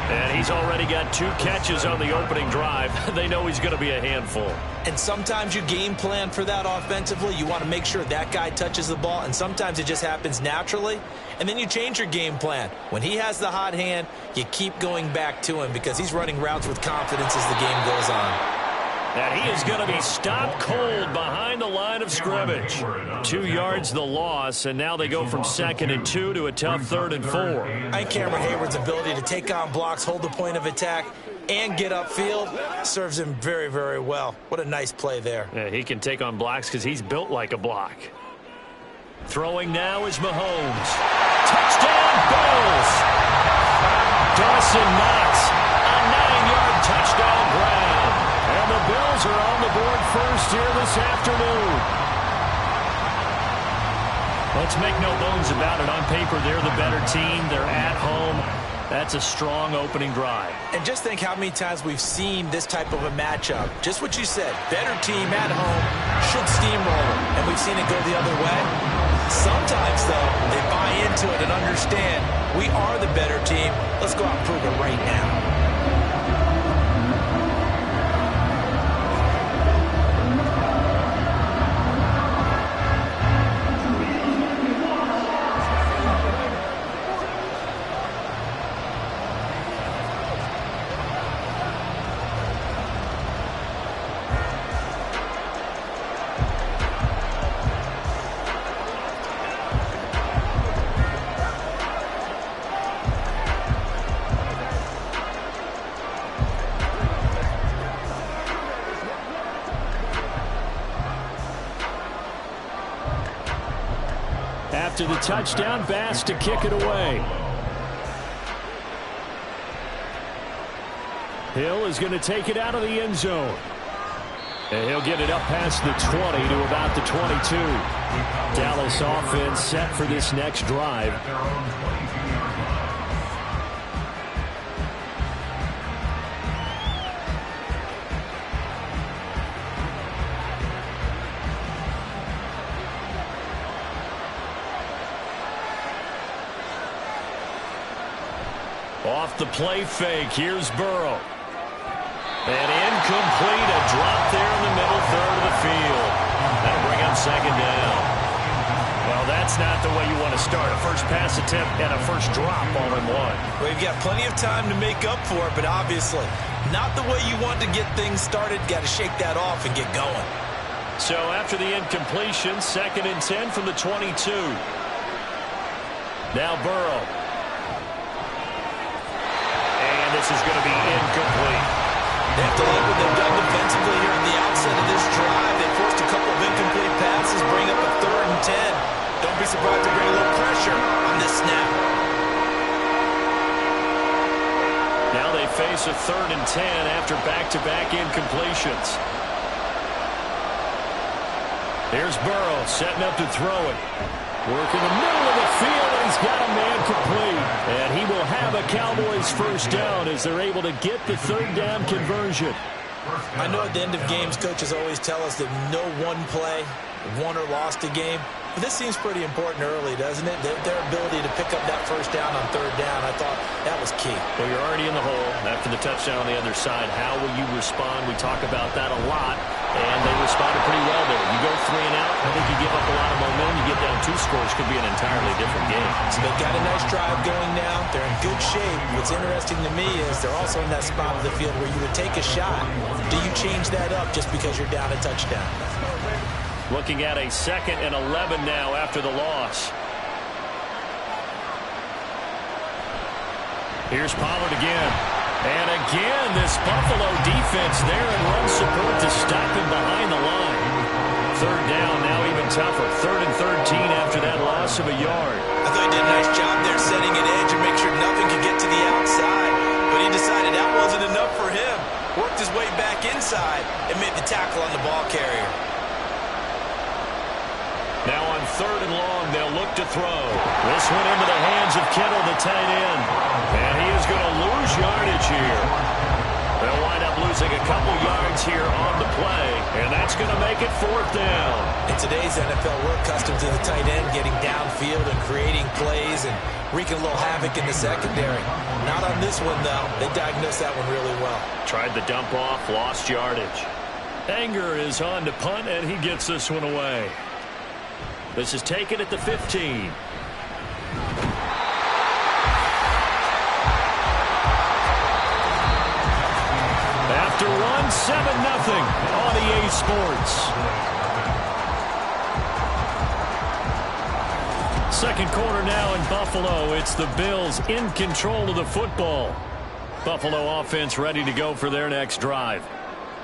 A: And he's already got 2 catches on the opening drive. They know he's going to be a handful.
B: And sometimes you game plan for that offensively. You want to make sure that guy touches the ball, and sometimes it just happens naturally. And then you change your game plan. When he has the hot hand, you keep going back to him because he's running routes with confidence as the game goes on.
A: And he is going to be stopped cold behind the line of scrimmage. 2 yards the loss, and now they go from 2nd and 2 to a tough 3rd and 4.
B: I think Cameron Hayward's ability to take on blocks, hold the point of attack, and get upfield serves him very, very well. What a nice play there.
A: Yeah, he can take on blocks because he's built like a block. Throwing now is Mahomes. Touchdown, Bills! Dawson Knox, a 9-yard touchdown grab. And the Bills are on the board first here this afternoon. Let's make no bones about it. On paper, they're the better team. They're at home. That's a strong opening drive.
B: And just think how many times we've seen this type of a matchup. Just what you said, better team at home should steamroll, and we've seen it go the other way. Sometimes, though, they buy into it and understand we are the better team. Let's go out and prove it right now.
A: After the touchdown, Bass to kick it away. Hill is going to take it out of the end zone. And he'll get it up past the 20 to about the 22. Dallas offense set for this next drive. Off the play fake, here's Burrow. And incomplete, a drop there in the middle third of the field. That'll bring up second down. Well, that's not the way you want to start. A first pass attempt and a first drop all in one.
B: Well, you've got plenty of time to make up for it, but obviously not the way you want to get things started. Got to shake that off and get going.
A: So after the incompletion, 2nd and 10 from the 22. Now Burrow. And this is going to be incomplete.
B: They have to like what they've done defensively here at the outset of this drive. They forced a couple of incomplete passes, bring up a 3rd and 10. Don't be surprised to bring a little pressure on this snap.
A: Now they face a 3rd and 10 after back-to-back incompletions. Here's Burrow setting up to throw it. Working the middle of the field, and he's got a man complete. And he will have a Cowboys first down as they're able to get the 3rd down conversion.
B: I know at the end of games, coaches always tell us that no one play won or lost a game. But this seems pretty important early, doesn't it? Their ability to pick up that first down on 3rd down, I thought that was key.
A: Well, you're already in the hole after the touchdown on the other side. How will you respond? We talk about that a lot, and they responded pretty well there. You go 3 and out, I think you give up a lot of momentum. You get down 2 scores, could be an entirely different game.
B: So they've got a nice drive going now. They're in good shape. What's interesting to me is they're also in that spot of the field where you would take a shot. Do you change that up just because you're down a touchdown?
A: Looking at a 2nd and 11 now after the loss. Here's Pollard again. And again, this Buffalo defense there and run support to stop him behind the line. 3rd down, now even tougher. 3rd and 13 after that loss of a yard.
B: I thought he did a nice job there setting an edge and make sure nothing could get to the outside. But he decided that wasn't enough for him. Worked his way back inside and made the tackle on the ball carrier.
A: Now on 3rd and long, they'll look to throw. This one into the hands of Kittle, the tight end. And he is going to lose yardage here. They'll wind up losing a couple yards here on the play. And that's going to make it 4th down.
B: In today's NFL, we're accustomed to the tight end getting downfield and creating plays and wreaking a little havoc in the secondary. Not on this one, though. They diagnosed that one really well.
A: Tried the dump off, lost yardage. Anger is on to punt, and he gets this one away. This is taken at the 15. After one, 7-0 on EA Sports. 2nd quarter now in Buffalo. It's the Bills in control of the football. Buffalo offense ready to go for their next drive.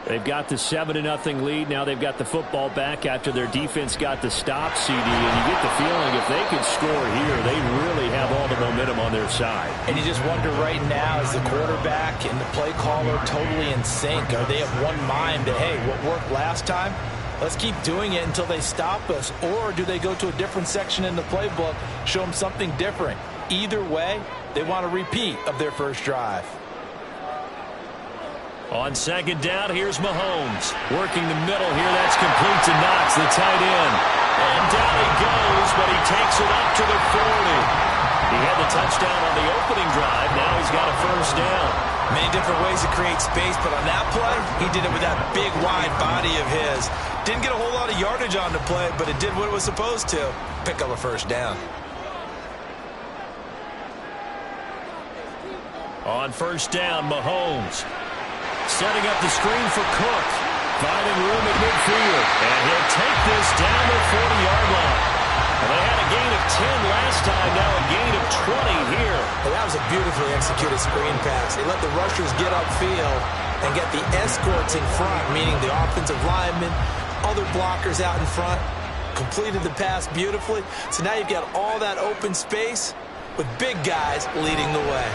A: They've got the 7-0 lead. Now they've got the football back after their defense got the stop, CD. And you get the feeling if they could score here, they really have all the momentum on their side.
B: And you just wonder right now, is the quarterback and the play caller totally in sync? Are they of one mind that, hey, what worked last time, let's keep doing it until they stop us? Or do they go to a different section in the playbook, show them something different? Either way, they want a repeat of their first drive.
A: On 2nd down, here's Mahomes. Working the middle here, that's complete to Knox, the tight end. And down he goes, but he takes it up to the 40. He had the touchdown on the opening drive. Now he's got a first down.
B: Many different ways to create space, but on that play, he did it with that big, wide body of his. Didn't get a whole lot of yardage on the play, but it did what it was supposed to. Pick up a first down.
A: On 1st down, Mahomes. Setting up the screen for Cook. Finding room at midfield. And he'll take this down the 40-yard line. And they had a gain of 10 last time, now a gain of 20 here.
B: Well, that was a beautifully executed screen pass. They let the rushers get upfield and get the escorts in front, meaning the offensive linemen, other blockers out in front. completed the pass beautifully. So now you've got all that open space with big guys leading the way.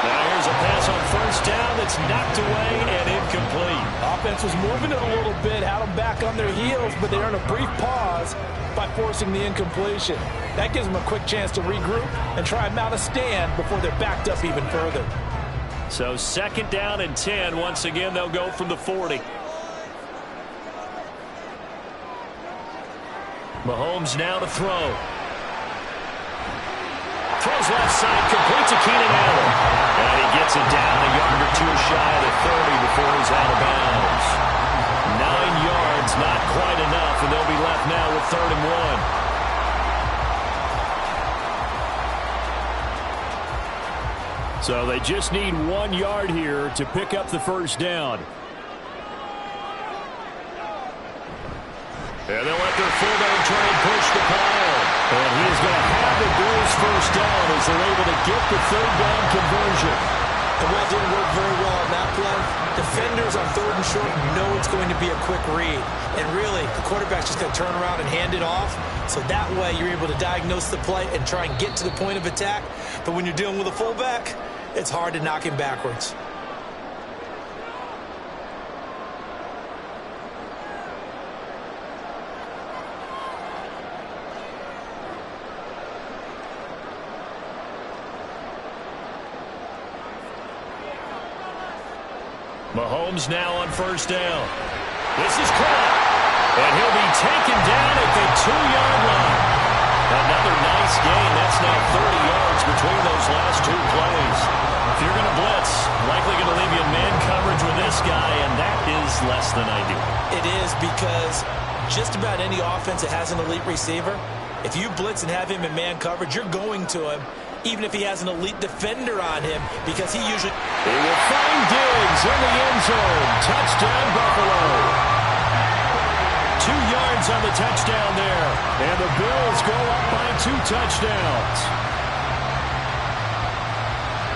A: Now here's a pass on first down that's knocked away and incomplete.
E: Offense was moving it a little bit, had them back on their heels, but they earned a brief pause by forcing the incompletion. That gives them a quick chance to regroup and try and mount a stand before they're backed up even further.
A: So 2nd down and 10. Once again, they'll go from the 40. Mahomes now to throw. Throws left side, complete to Keenan Allen. And he gets it down a yard or two shy of the 30 before he's out of bounds. 9 yards, not quite enough, and they'll be left now with 3rd and 1. So they just need 1 yard here to pick up the first down. And they'll let their fullback try and push the pile. And he is going to have the Bills first down as they're able to get the 3rd down conversion.
B: And that didn't work very well on that play. Defenders on 3rd and short know it's going to be a quick read. And really, the quarterback's just going to turn around and hand it off. So that way, you're able to diagnose the play and try and get to the point of attack. But when you're dealing with a fullback, it's hard to knock him backwards.
A: Mahomes now on first down. This is caught. And he'll be taken down at the 2-yard line. Another nice gain. That's now 30 yards between those last 2 plays. If you're going to blitz, likely going to leave you in man coverage with this guy, and that is less than ideal.
B: It is, because just about any offense that has an elite receiver, if you blitz and have him in man coverage, you're going to him, even if he has an elite defender on him, because he usually...
A: He will find Diggs in the end zone. Touchdown, Buffalo. 2 yards on the touchdown there. And the Bills go up by 2 touchdowns.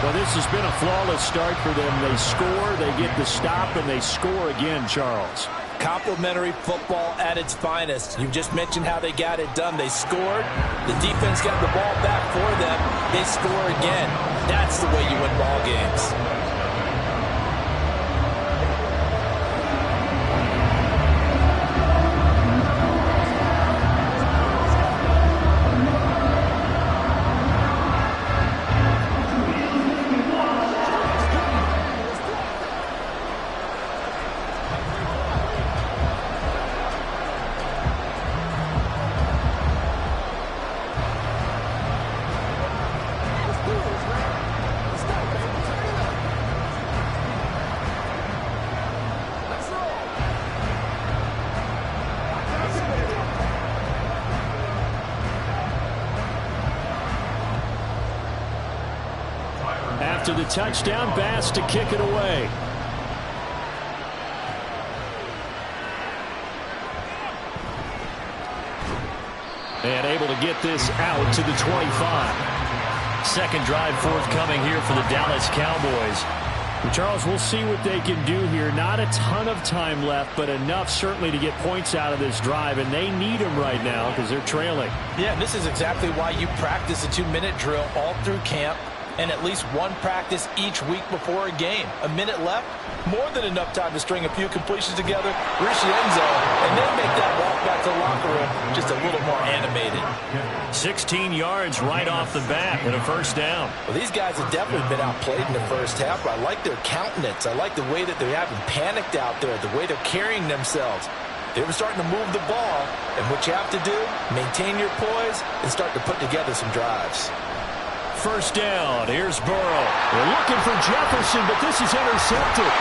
A: Well, this has been a flawless start for them. They score, they get the stop, and they score again, Charles.
E: Complimentary football at its finest. You just mentioned how they got it done. They scored. The defense got the ball back for them. They score again. That's the way you win ball games.
A: After the touchdown, Bass to kick it away. And able to get this out to the 25. Second drive forthcoming here for the Dallas Cowboys. Charles, we'll see what they can do here. Not a ton of time left, but enough certainly to get points out of this drive, and they need them right now because they're trailing.
E: Yeah, this is exactly why you practice a 2-minute drill all through camp, and at least one practice each week before a game. A minute left, more than enough time to string a few completions together, reach the end zone, and then make that walk back to the locker room just a little more animated.
A: 16 yards right off the bat and a first down.
E: Well, these guys have definitely been outplayed in the first half, but I like their countenance. I like the way that they haven't panicked out there, the way they're carrying themselves. They were starting to move the ball, and what you have to do, maintain your poise and start to put together some drives.
A: First down. Here's Burrow. They're looking for Jefferson, but this is intercepted.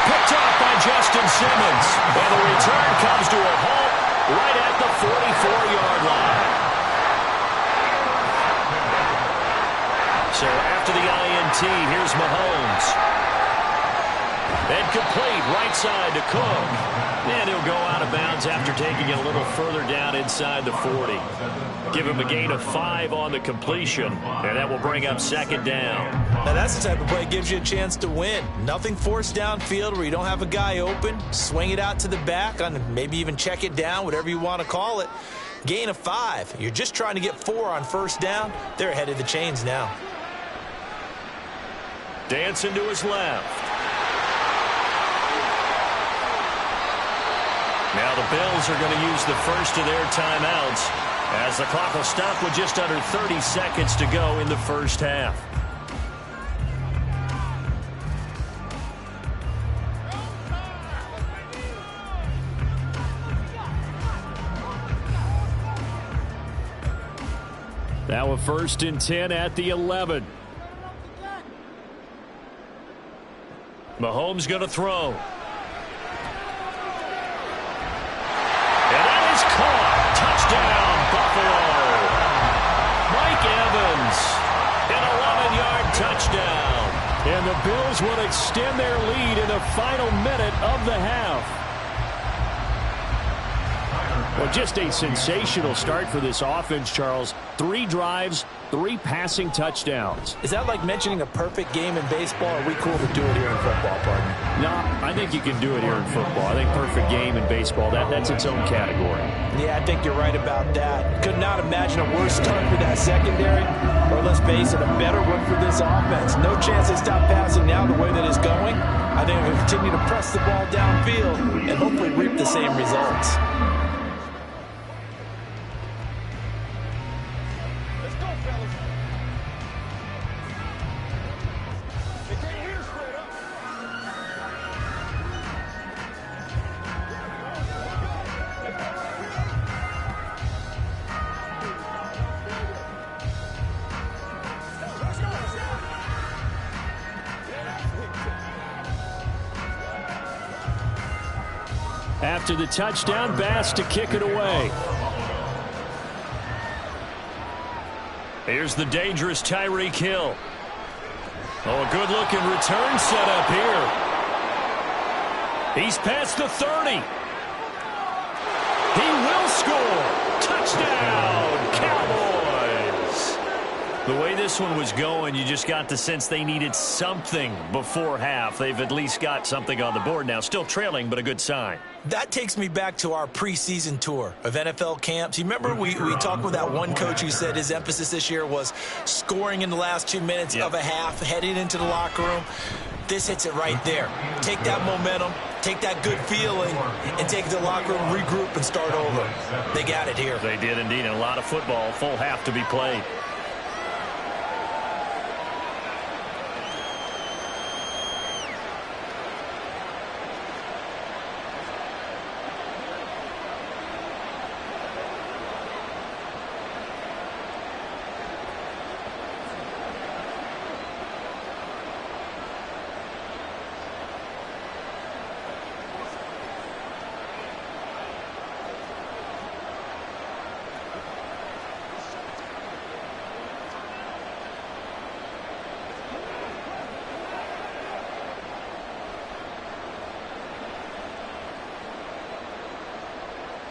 A: Picked off by Justin Simmons. And the return comes to a halt right at the 44-yard line. So after the INT, here's Mahomes. And complete right side to Cook. And he'll go out of bounds after taking it a little further down inside the 40. Give him a gain of 5 on the completion, and that will bring up second down.
B: Now that's the type of play that gives you a chance to win. Nothing forced downfield where you don't have a guy open. Swing it out to the back, on maybe even check it down, whatever you want to call it. Gain of 5. You're just trying to get 4 on first down. They're ahead of the chains now.
A: Dancing to his left. Now the Bills are going to use the first of their timeouts as the clock will stop with just under 30 seconds to go in the first half. Now a 1st and 10 at the 11. Mahomes going to throw. And that is caught. Touchdown, Buffalo. Mike Evans, an 11-yard touchdown. And the Bills will extend their lead in the final minute of the half. Well, just a sensational start for this offense, Charles. 3 drives, 3 passing touchdowns.
E: Is that like mentioning a perfect game in baseball? Or are we cool to do it here in football, partner?
A: No, I think you can do it here in football. I think perfect game in baseball, that's its own category.
E: Yeah, I think you're right about that. Could not imagine a worse start for that secondary. Or let's face it, a better one for this offense. No chance they stop passing now the way that it's going. I think we'll continue to press the ball downfield and hopefully reap the same results.
A: After the touchdown, Bass to kick it away. Here's the dangerous Tyreek Hill. Oh, a good-looking return set up here. He's past the 30. He will score. Touchdown, Cowboys. The way this one was going, you just got the sense they needed something before half. They've at least got something on the board now. Still trailing, but a good sign.
B: That takes me back to our preseason tour of NFL camps. You remember we talked with that one coach who said his emphasis this year was scoring in the last 2 minutes of a half, heading into the locker room. This hits it right there. Take that momentum, take that good feeling, and take it to the locker room, regroup, and start over. They got it here.
A: They did indeed, and a lot of football, full half to be played.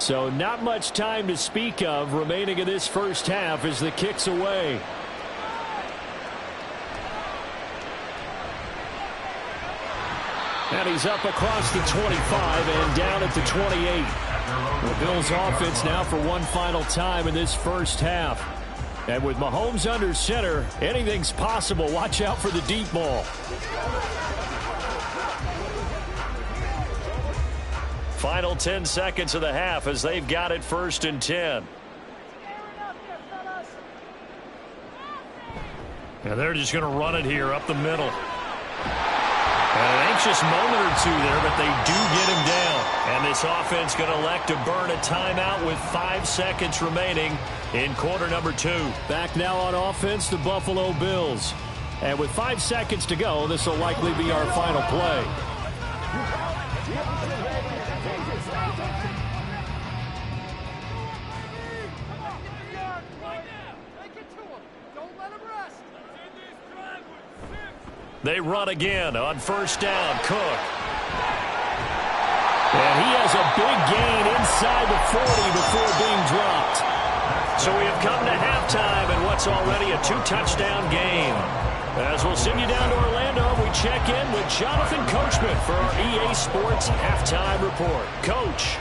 A: So not much time to speak of remaining in this first half as the kick's away. And he's up across the 25 and down at the 28. The Bills offense now for one final time in this first half. And with Mahomes under center, anything's possible. Watch out for the deep ball. Final 10 seconds of the half as they've got it 1st and 10. And they're just going to run it here up the middle. And an anxious moment or two there, but they do get him down. And this offense going to elect to burn a timeout with 5 seconds remaining in quarter number 2. Back now on offense, the Buffalo Bills. And with 5 seconds to go, this will likely be our final play. They run again on 1st down. Cook. And he has a big gain inside the 40 before being dropped. So we have come to halftime in what's already a 2-touchdown game. As we'll send you down to Orlando, we check in with Jonathan Coachman for our EA Sports Halftime Report. Coach.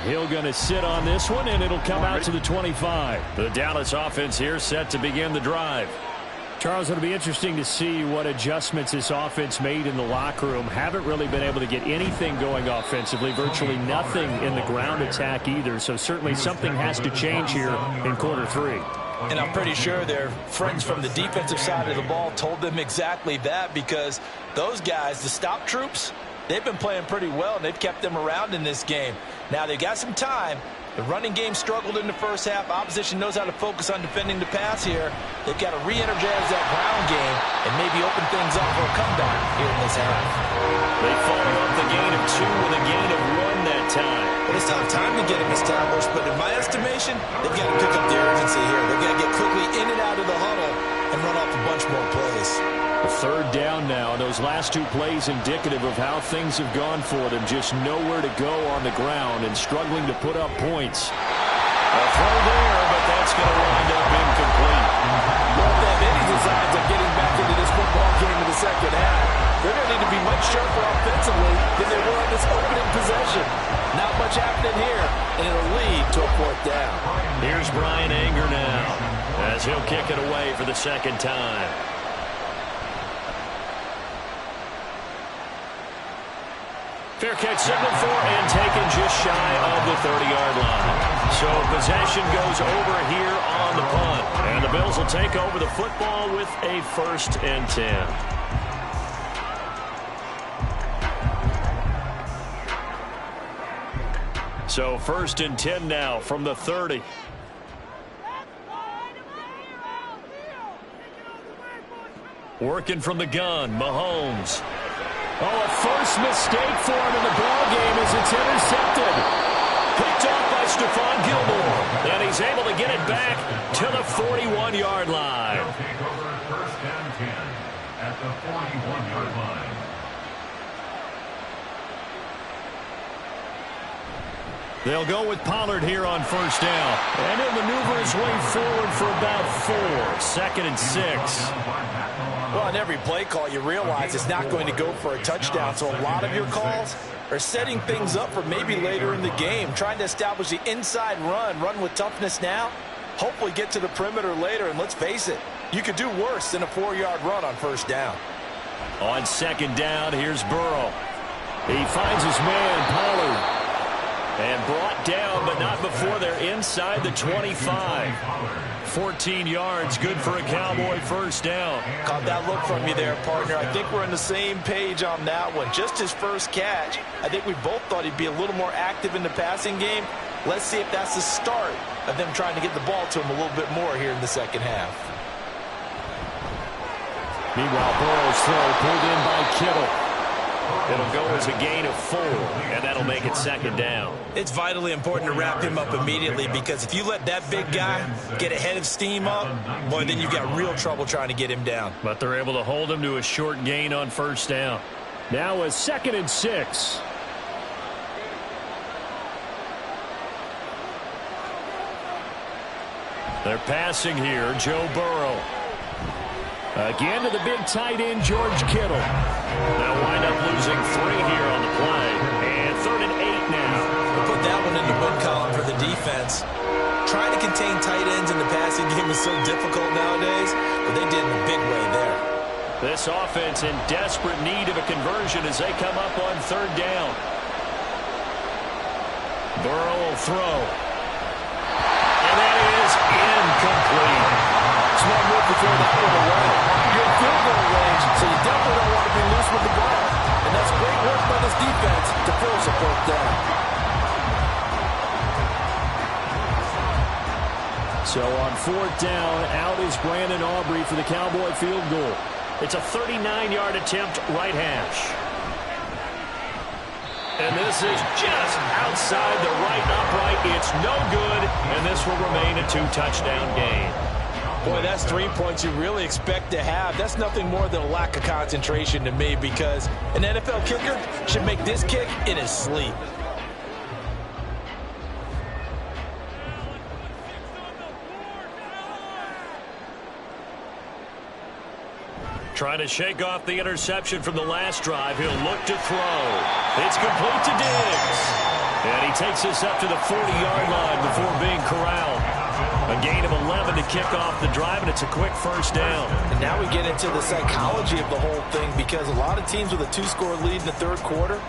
A: He'll going to sit on this one, and it'll come out to the 25. The Dallas offense here set to begin the drive. Charles, it'll be interesting to see what adjustments this offense made in the locker room. Haven't really been able to get anything going offensively, virtually nothing in the ground attack either. So certainly something has to change here in quarter 3.
E: And I'm pretty sure their friends from the defensive side of the ball told them exactly that, because those guys, the stop troops, they've been playing pretty well, and they've kept them around in this game. Now, they've got some time. The running game struggled in the first half. Opposition knows how to focus on defending the pass here. They've got to re-energize that ground game and maybe open things up for a comeback here in this half.
D: They follow up the gain of 2 with a gain of 1 that time.
B: But they still have time to get him established, but in my estimation, they've got to pick up the urgency here. They've got to get quickly in and out of the huddle and run off a bunch more plays.
A: A third down now. Those last 2 plays indicative of how things have gone for them. Just nowhere to go on the ground and struggling to put up points.
D: A throw there, but that's going to wind up incomplete.
E: Well, if they have any designs of getting back into this football game in the second half, they're going to need to be much sharper offensively than they were on this opening possession. Not much happening here, and it'll lead to a 4th down.
D: Here's Bryan Anger now as he'll kick it away for the second time.
A: Fair catch signaled for and taken just shy of the 30-yard line. So possession goes over here on the punt. And the Bills will take over the football with a 1st and 10. So 1st and 10 now from the 30. Working from the gun, Mahomes. Oh, a first mistake for him in the ball game as it's intercepted. Picked off by Stephon Gilmore. And he's able to get it back to the 41-yard line.
C: They'll take over 1st and 10 at the 41-yard line.
A: They'll go with Pollard here on 1st down. And he'll maneuver his way forward for about 4. 2nd and 6.
E: Well, on every play call, you realize it's not going to go for a touchdown. So a lot of your calls are setting things up for maybe later in the game, trying to establish the inside run with toughness now, hopefully get to the perimeter later. And let's face it, you could do worse than a 4-yard run on 1st down.
A: On 2nd down, here's Burrow. He finds his man, Pollard. And brought down, but not before they're inside the 25. 14 yards, good for a Cowboy 1st down.
E: Caught that look from you there, partner. I think we're on the same page on that one. Just his first catch. I think we both thought he'd be a little more active in the passing game. Let's see if that's the start of them trying to get the ball to him a little bit more here in the second half.
A: Meanwhile, Burrow's throw pulled in by Kittle. It'll go as a gain of 4, and that'll make it 2nd down.
B: It's vitally important to wrap him up immediately, because if you let that big guy get ahead of steam up, boy, then you've got real trouble trying to get him down.
A: But they're able to hold him to a short gain on 1st down. Now a 2nd and 6. They're passing here, Joe Burrow. Again to the big tight end, George Kittle. They'll wind up losing 3 here on the play. And 3rd and 8 now.
B: We'll put that one in the win column for the defense. Trying to contain tight ends in the passing game is so difficult nowadays, but they did in a big way there.
A: This offense in desperate need of a conversion as they come up on 3rd down. Burrow will throw. And that is incomplete.
E: Smart move to throw that one away. You're in field goal range, so you definitely don't want to be loose with the ball. And that's great work by this defense to force a 4th down.
A: So on 4th down, out is Brandon Aubrey for the Cowboy field goal. It's a 39-yard attempt, right hash. And this is just outside the right upright. It's no good, and this will remain a 2-touchdown game.
E: Boy, that's 3 points you really expect to have. That's nothing more than a lack of concentration to me, because an NFL kicker should make this kick in his sleep.
A: Trying to shake off the interception from the last drive. He'll look to throw. It's complete to Diggs. And he takes this up to the 40-yard line before being corralled. A gain of 11 to kick off the drive, and it's a quick first down.
E: And now we get into the psychology of the whole thing, because a lot of teams with a 2-score lead in the third quarter,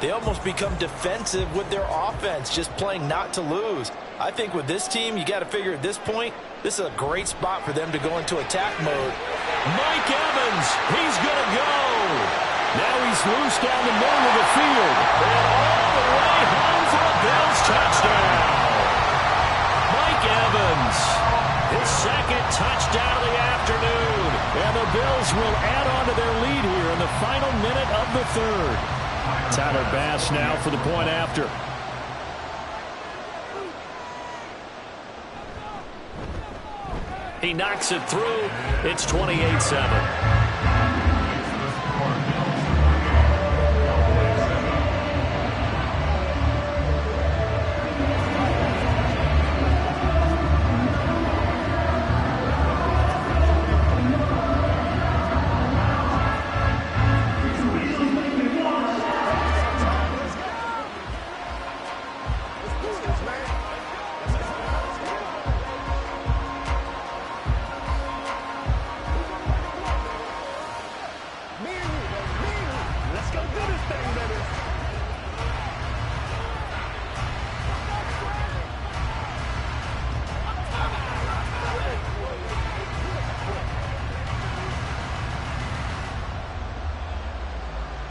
E: they almost become defensive with their offense, just playing not to lose. I think with this team, you got to figure at this point, this is a great spot for them to go into attack mode.
A: Mike Evans, he's going to go. Now he's loose down the middle of the field. And all the way home for a Bills touchdown. Mike Evans, his second touchdown of the afternoon. And the Bills will add on to their lead here in the final minute of the third. Tyler Bass now for the point after. He knocks it through. It's 28-7.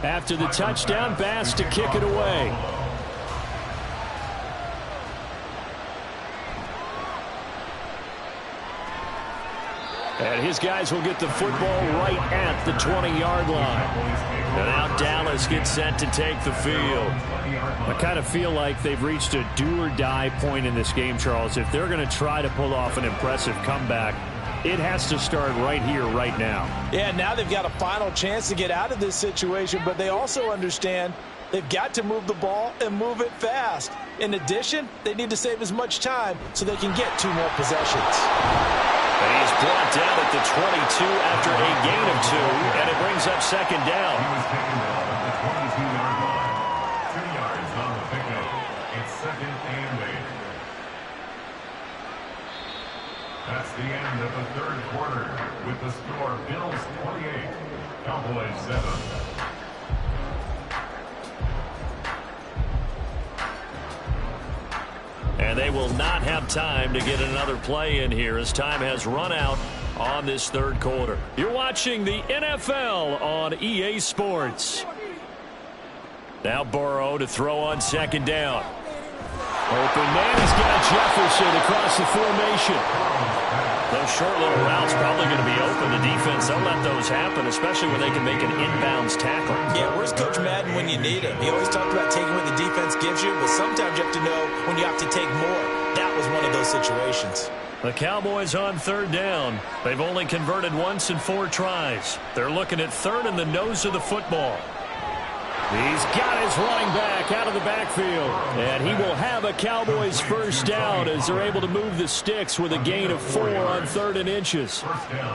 A: After the touchdown, Bass to kick it away. And his guys will get the football right at the 20-yard line. And now Dallas gets set to take the field. I kind of feel like they've reached a do-or-die point in this game, Charles. If they're going to try to pull off an impressive comeback, it has to start right here, right now.
E: Yeah, now they've got a final chance to get out of this situation, but they also understand they've got to move the ball and move it fast. In addition, they need to save as much time so they can get 2 more possessions.
A: And he's brought down at the 22 after a gain of 2, and it brings up second down.
C: He was taken down at the 22-yard line. 2 yards on the pickup. It's second and 8. That's the end of the third quarter with the score Bills 28, Cowboys 7.
A: And they will not have time to get another play in here as time has run out on this third quarter. You're watching the NFL on EA Sports. Now Burrow to throw on second down. Open man, he's got Jefferson across the formation. Those short little routes probably going to be open. The defense, they'll let those happen, especially when they can make an inbounds tackle.
B: Yeah, where's Coach Madden when you need him? He always talked about taking what the defense gives you, but sometimes you have to know when you have to take more. That was one of those situations.
A: The Cowboys on third down. They've only converted once in 4 tries. They're looking at third in the nose of the football. He's got his running back out of the backfield. And he will have a Cowboys first down as they're able to move the sticks with a gain of 4 on 3rd and inches.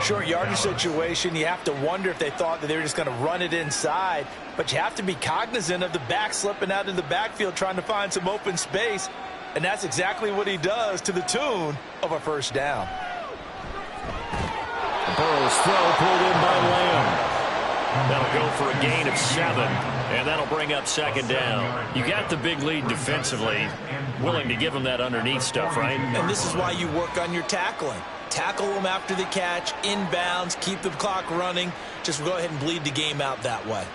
E: Short yardage situation, you have to wonder if they thought that they were just going to run it inside. But you have to be cognizant of the back slipping out in the backfield trying to find some open space. And that's exactly what he does to the tune of a first down.
A: Burrow's throw pulled in by Lamb. That'll go for a gain of 7, and that'll bring up second down. You got the big lead defensively, willing to give them that underneath stuff, right?
B: And this is why you work on your tackling. Tackle them after the catch, inbounds, keep the clock running. Just go ahead and bleed the game out that way.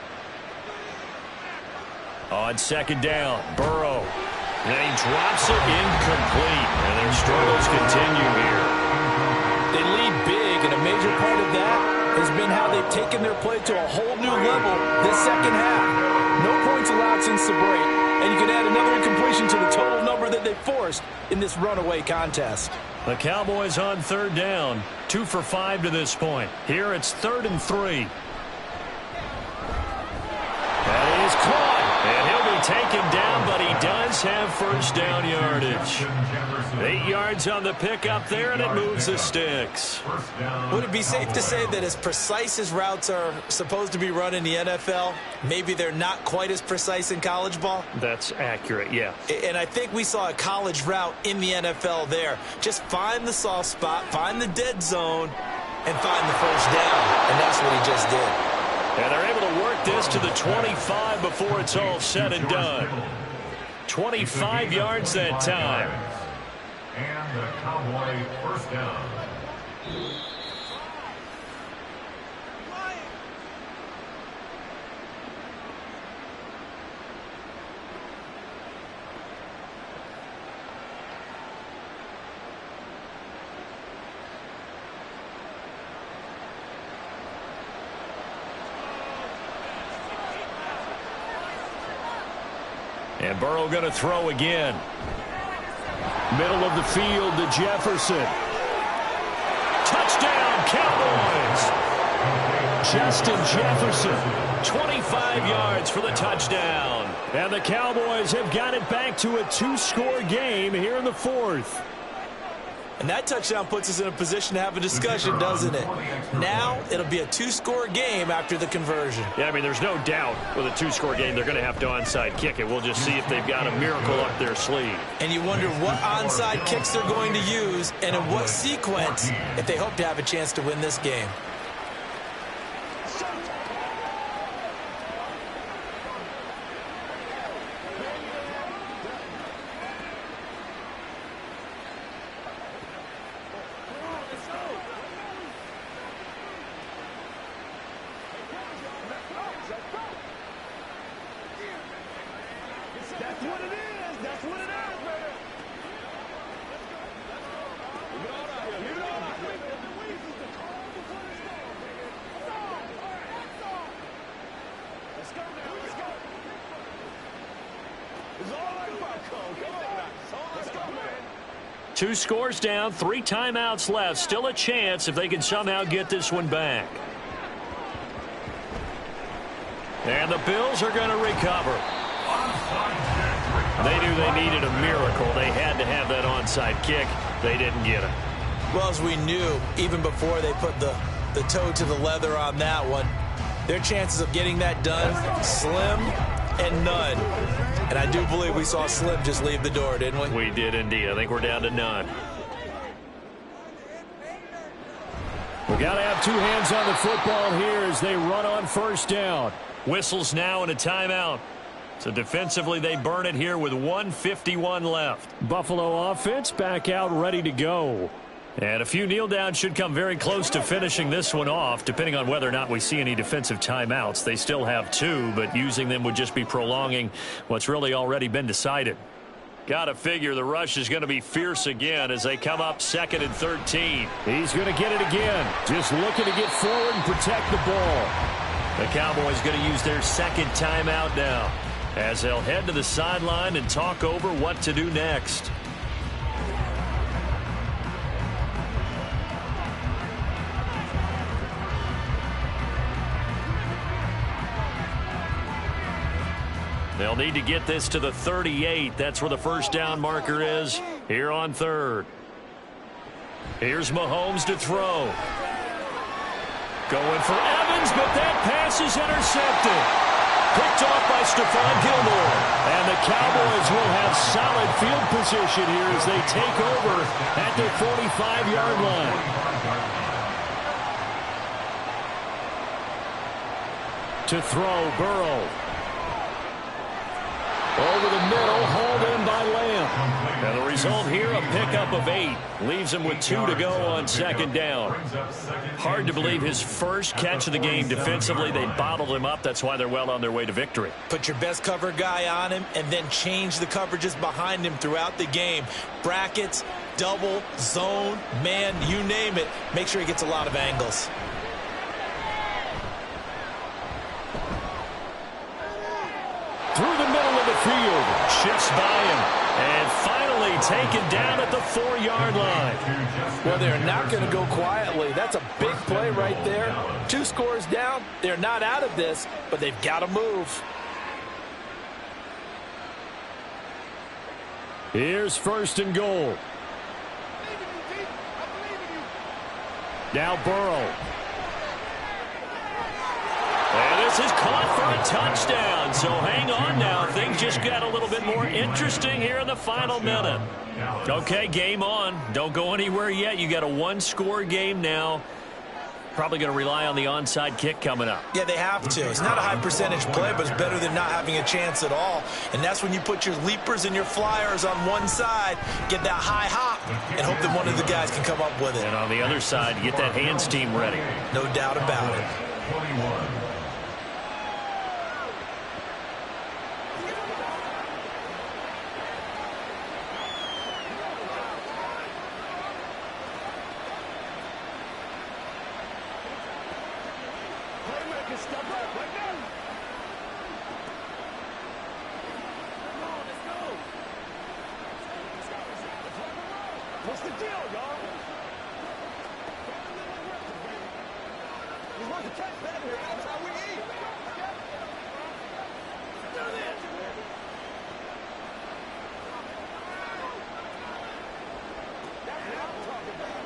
A: On second down, Burrow. And he drops it incomplete, and their struggles continue here.
E: They lead big, and a major part of that has been how they've taken their play to a whole new level this second half. No points allowed since the break, and you can add another incompletion to the total number that they forced in this runaway contest.
A: The Cowboys on third down, 2 for 5 to this point. Here it's 3rd and 3. That is caught, and he'll be taken down, but he does have first down yardage. 8 yards on the pickup there, and it moves the sticks.
B: Would it be safe to say that as precise as routes are supposed to be run in the NFL, maybe they're not quite as precise in college ball?
A: That's accurate, yeah.
B: And I think we saw a college route in the NFL there. Just find the soft spot, find the dead zone, and find the first down. And that's what he just did.
A: And they're able to work this to the 25 before it's all said and done. 25 yards that time.
C: And the Cowboy first down.
A: And Burrow going to throw again. Middle of the field to Jefferson. Touchdown, Cowboys. Justin Jefferson, 25 yards for the touchdown. And the Cowboys have got it back to a 2-score game here in the 4th.
B: And that touchdown puts us in a position to have a discussion, doesn't it? Now it'll be a 2-score game after the conversion.
A: Yeah, I mean, there's no doubt with a 2-score game they're going to have to onside kick it. We'll just see if they've got a miracle up their sleeve.
B: And you wonder what onside kicks they're going to use and in what sequence if they hope to have a chance to win this game.
A: Two scores down, 3 timeouts left. Still a chance if they can somehow get this one back. And the Bills are going to recover. They knew they needed a miracle. They had to have that onside kick. They didn't get it.
B: Well, as we knew, even before they put the toe to the leather on that one, their chances of getting that done, slim and none. And I do believe we saw Slim just leave the door, didn't we?
A: We did indeed. I think we're down to none. We got to have 2 hands on the football here as they run on first down. Whistles now and a timeout. So defensively they burn it here with 1:51 left. Buffalo offense back out ready to go. And a few kneel downs should come very close to finishing this one off, depending on whether or not we see any defensive timeouts. They still have 2, but using them would just be prolonging what's really already been decided. Got to figure the rush is going to be fierce again as they come up 2nd and 13. He's going to get it again. Just looking to get forward and protect the ball. The Cowboys going to use their 2nd timeout now as they'll head to the sideline and talk over what to do next. They'll need to get this to the 38. That's where the first down marker is here on 3rd. Here's Mahomes to throw. Going for Evans, but that pass is intercepted. Picked off by Stephon Gilmore. And the Cowboys will have solid field position here as they take over at their 45-yard line. To throw, Burrow. Over the middle, hauled in by Lamb. And the result here, a pickup of 8. Leaves him with 2 to go on 2nd down. Hard to believe his first catch of the game defensively. They bottled him up. That's why they're well on their way to victory.
B: Put your best cover guy on him and then change the coverages behind him throughout the game. Brackets, double, zone, man, you name it. Make sure he gets a lot of angles.
A: Through the middle of the field, shifts by him, and finally taken down at the 4-yard line.
E: Well, they're not going to go quietly. That's a big play right there. 2 scores down. They're not out of this, but they've got to move.
A: Here's first and goal. Now Burrow. And this is caught for a touchdown. So hang on now. Things just got a little bit more interesting here in the final minute. Okay, game on. Don't go anywhere yet. You got a one-score game now. Probably going to rely on the onside kick coming up.
B: Yeah, they have to. It's not a high percentage play, but it's better than not having a chance at all. And that's when you put your leapers and your flyers on one side, get that high hop, and hope that one of the guys can come up with it.
A: And on the other side, get that hands team ready.
B: No doubt about it.
C: 21.
F: What's the deal, y'all? We want to catch that here. That's how we eat. Do this. That's what I'm talking about.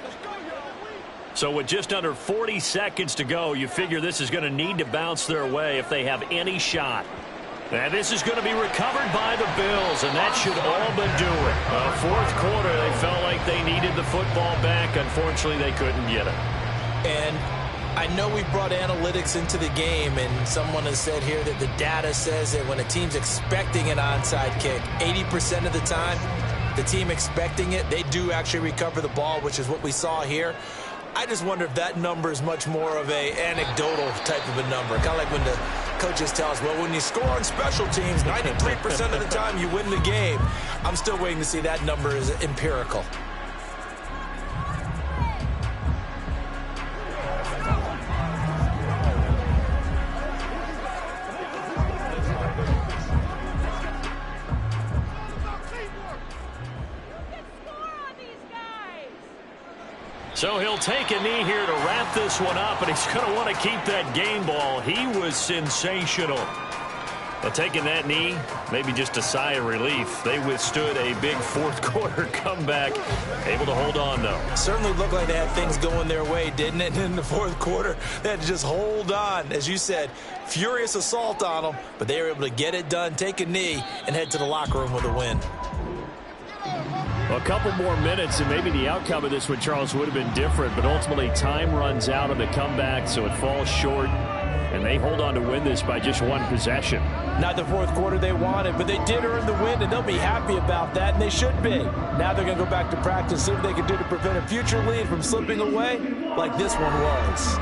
F: Let's go, y'all.
A: So with just under 40 seconds to go, you figure this is going to need to bounce their way if they have any shot. And this is going to be recovered by the Bills, and that should all but do it. Fourth quarter, they felt like they needed the football back. Unfortunately, they couldn't get it.
B: And I know we brought analytics into the game, and someone has said here that the data says that when a team's expecting an onside kick, 80% of the time, the team expecting it, they do actually recover the ball, which is what we saw here. I just wonder if that number is much more of a anecdotal type of a number. Kind of like when the coaches tell us, well, when you score on special teams, 93% of the time you win the game. I'm still waiting to see that number is empirical.
A: So he'll take a knee here to wrap this one up, and he's going to want to keep that game ball. He was sensational. But taking that knee, maybe just a sigh of relief. They withstood a big fourth quarter comeback. Able to hold on, though.
B: Certainly looked like they had things going their way, didn't it? In the fourth quarter, they had to just hold on. As you said, furious assault on them, but they were able to get it done, take a knee, and head to the locker room with a win.
A: A couple more minutes, and maybe the outcome of this one, Charles, would have been different. But ultimately, time runs out on the comeback, so it falls short. And they hold on to win this by just one possession.
E: Not the fourth quarter they wanted, but they did earn the win, and they'll be happy about that, and they should be. Now they're going to go back to practice, see what they can do to prevent a future lead from slipping away like this one was.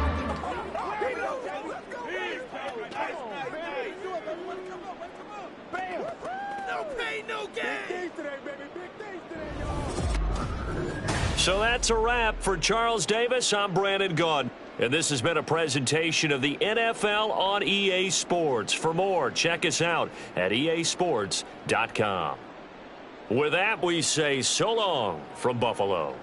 A: So that's a wrap for Charles Davis. I'm Brandon Gaudin. And this has been a presentation of the NFL on EA Sports. For more, check us out at easports.com. With that, we say so long from Buffalo.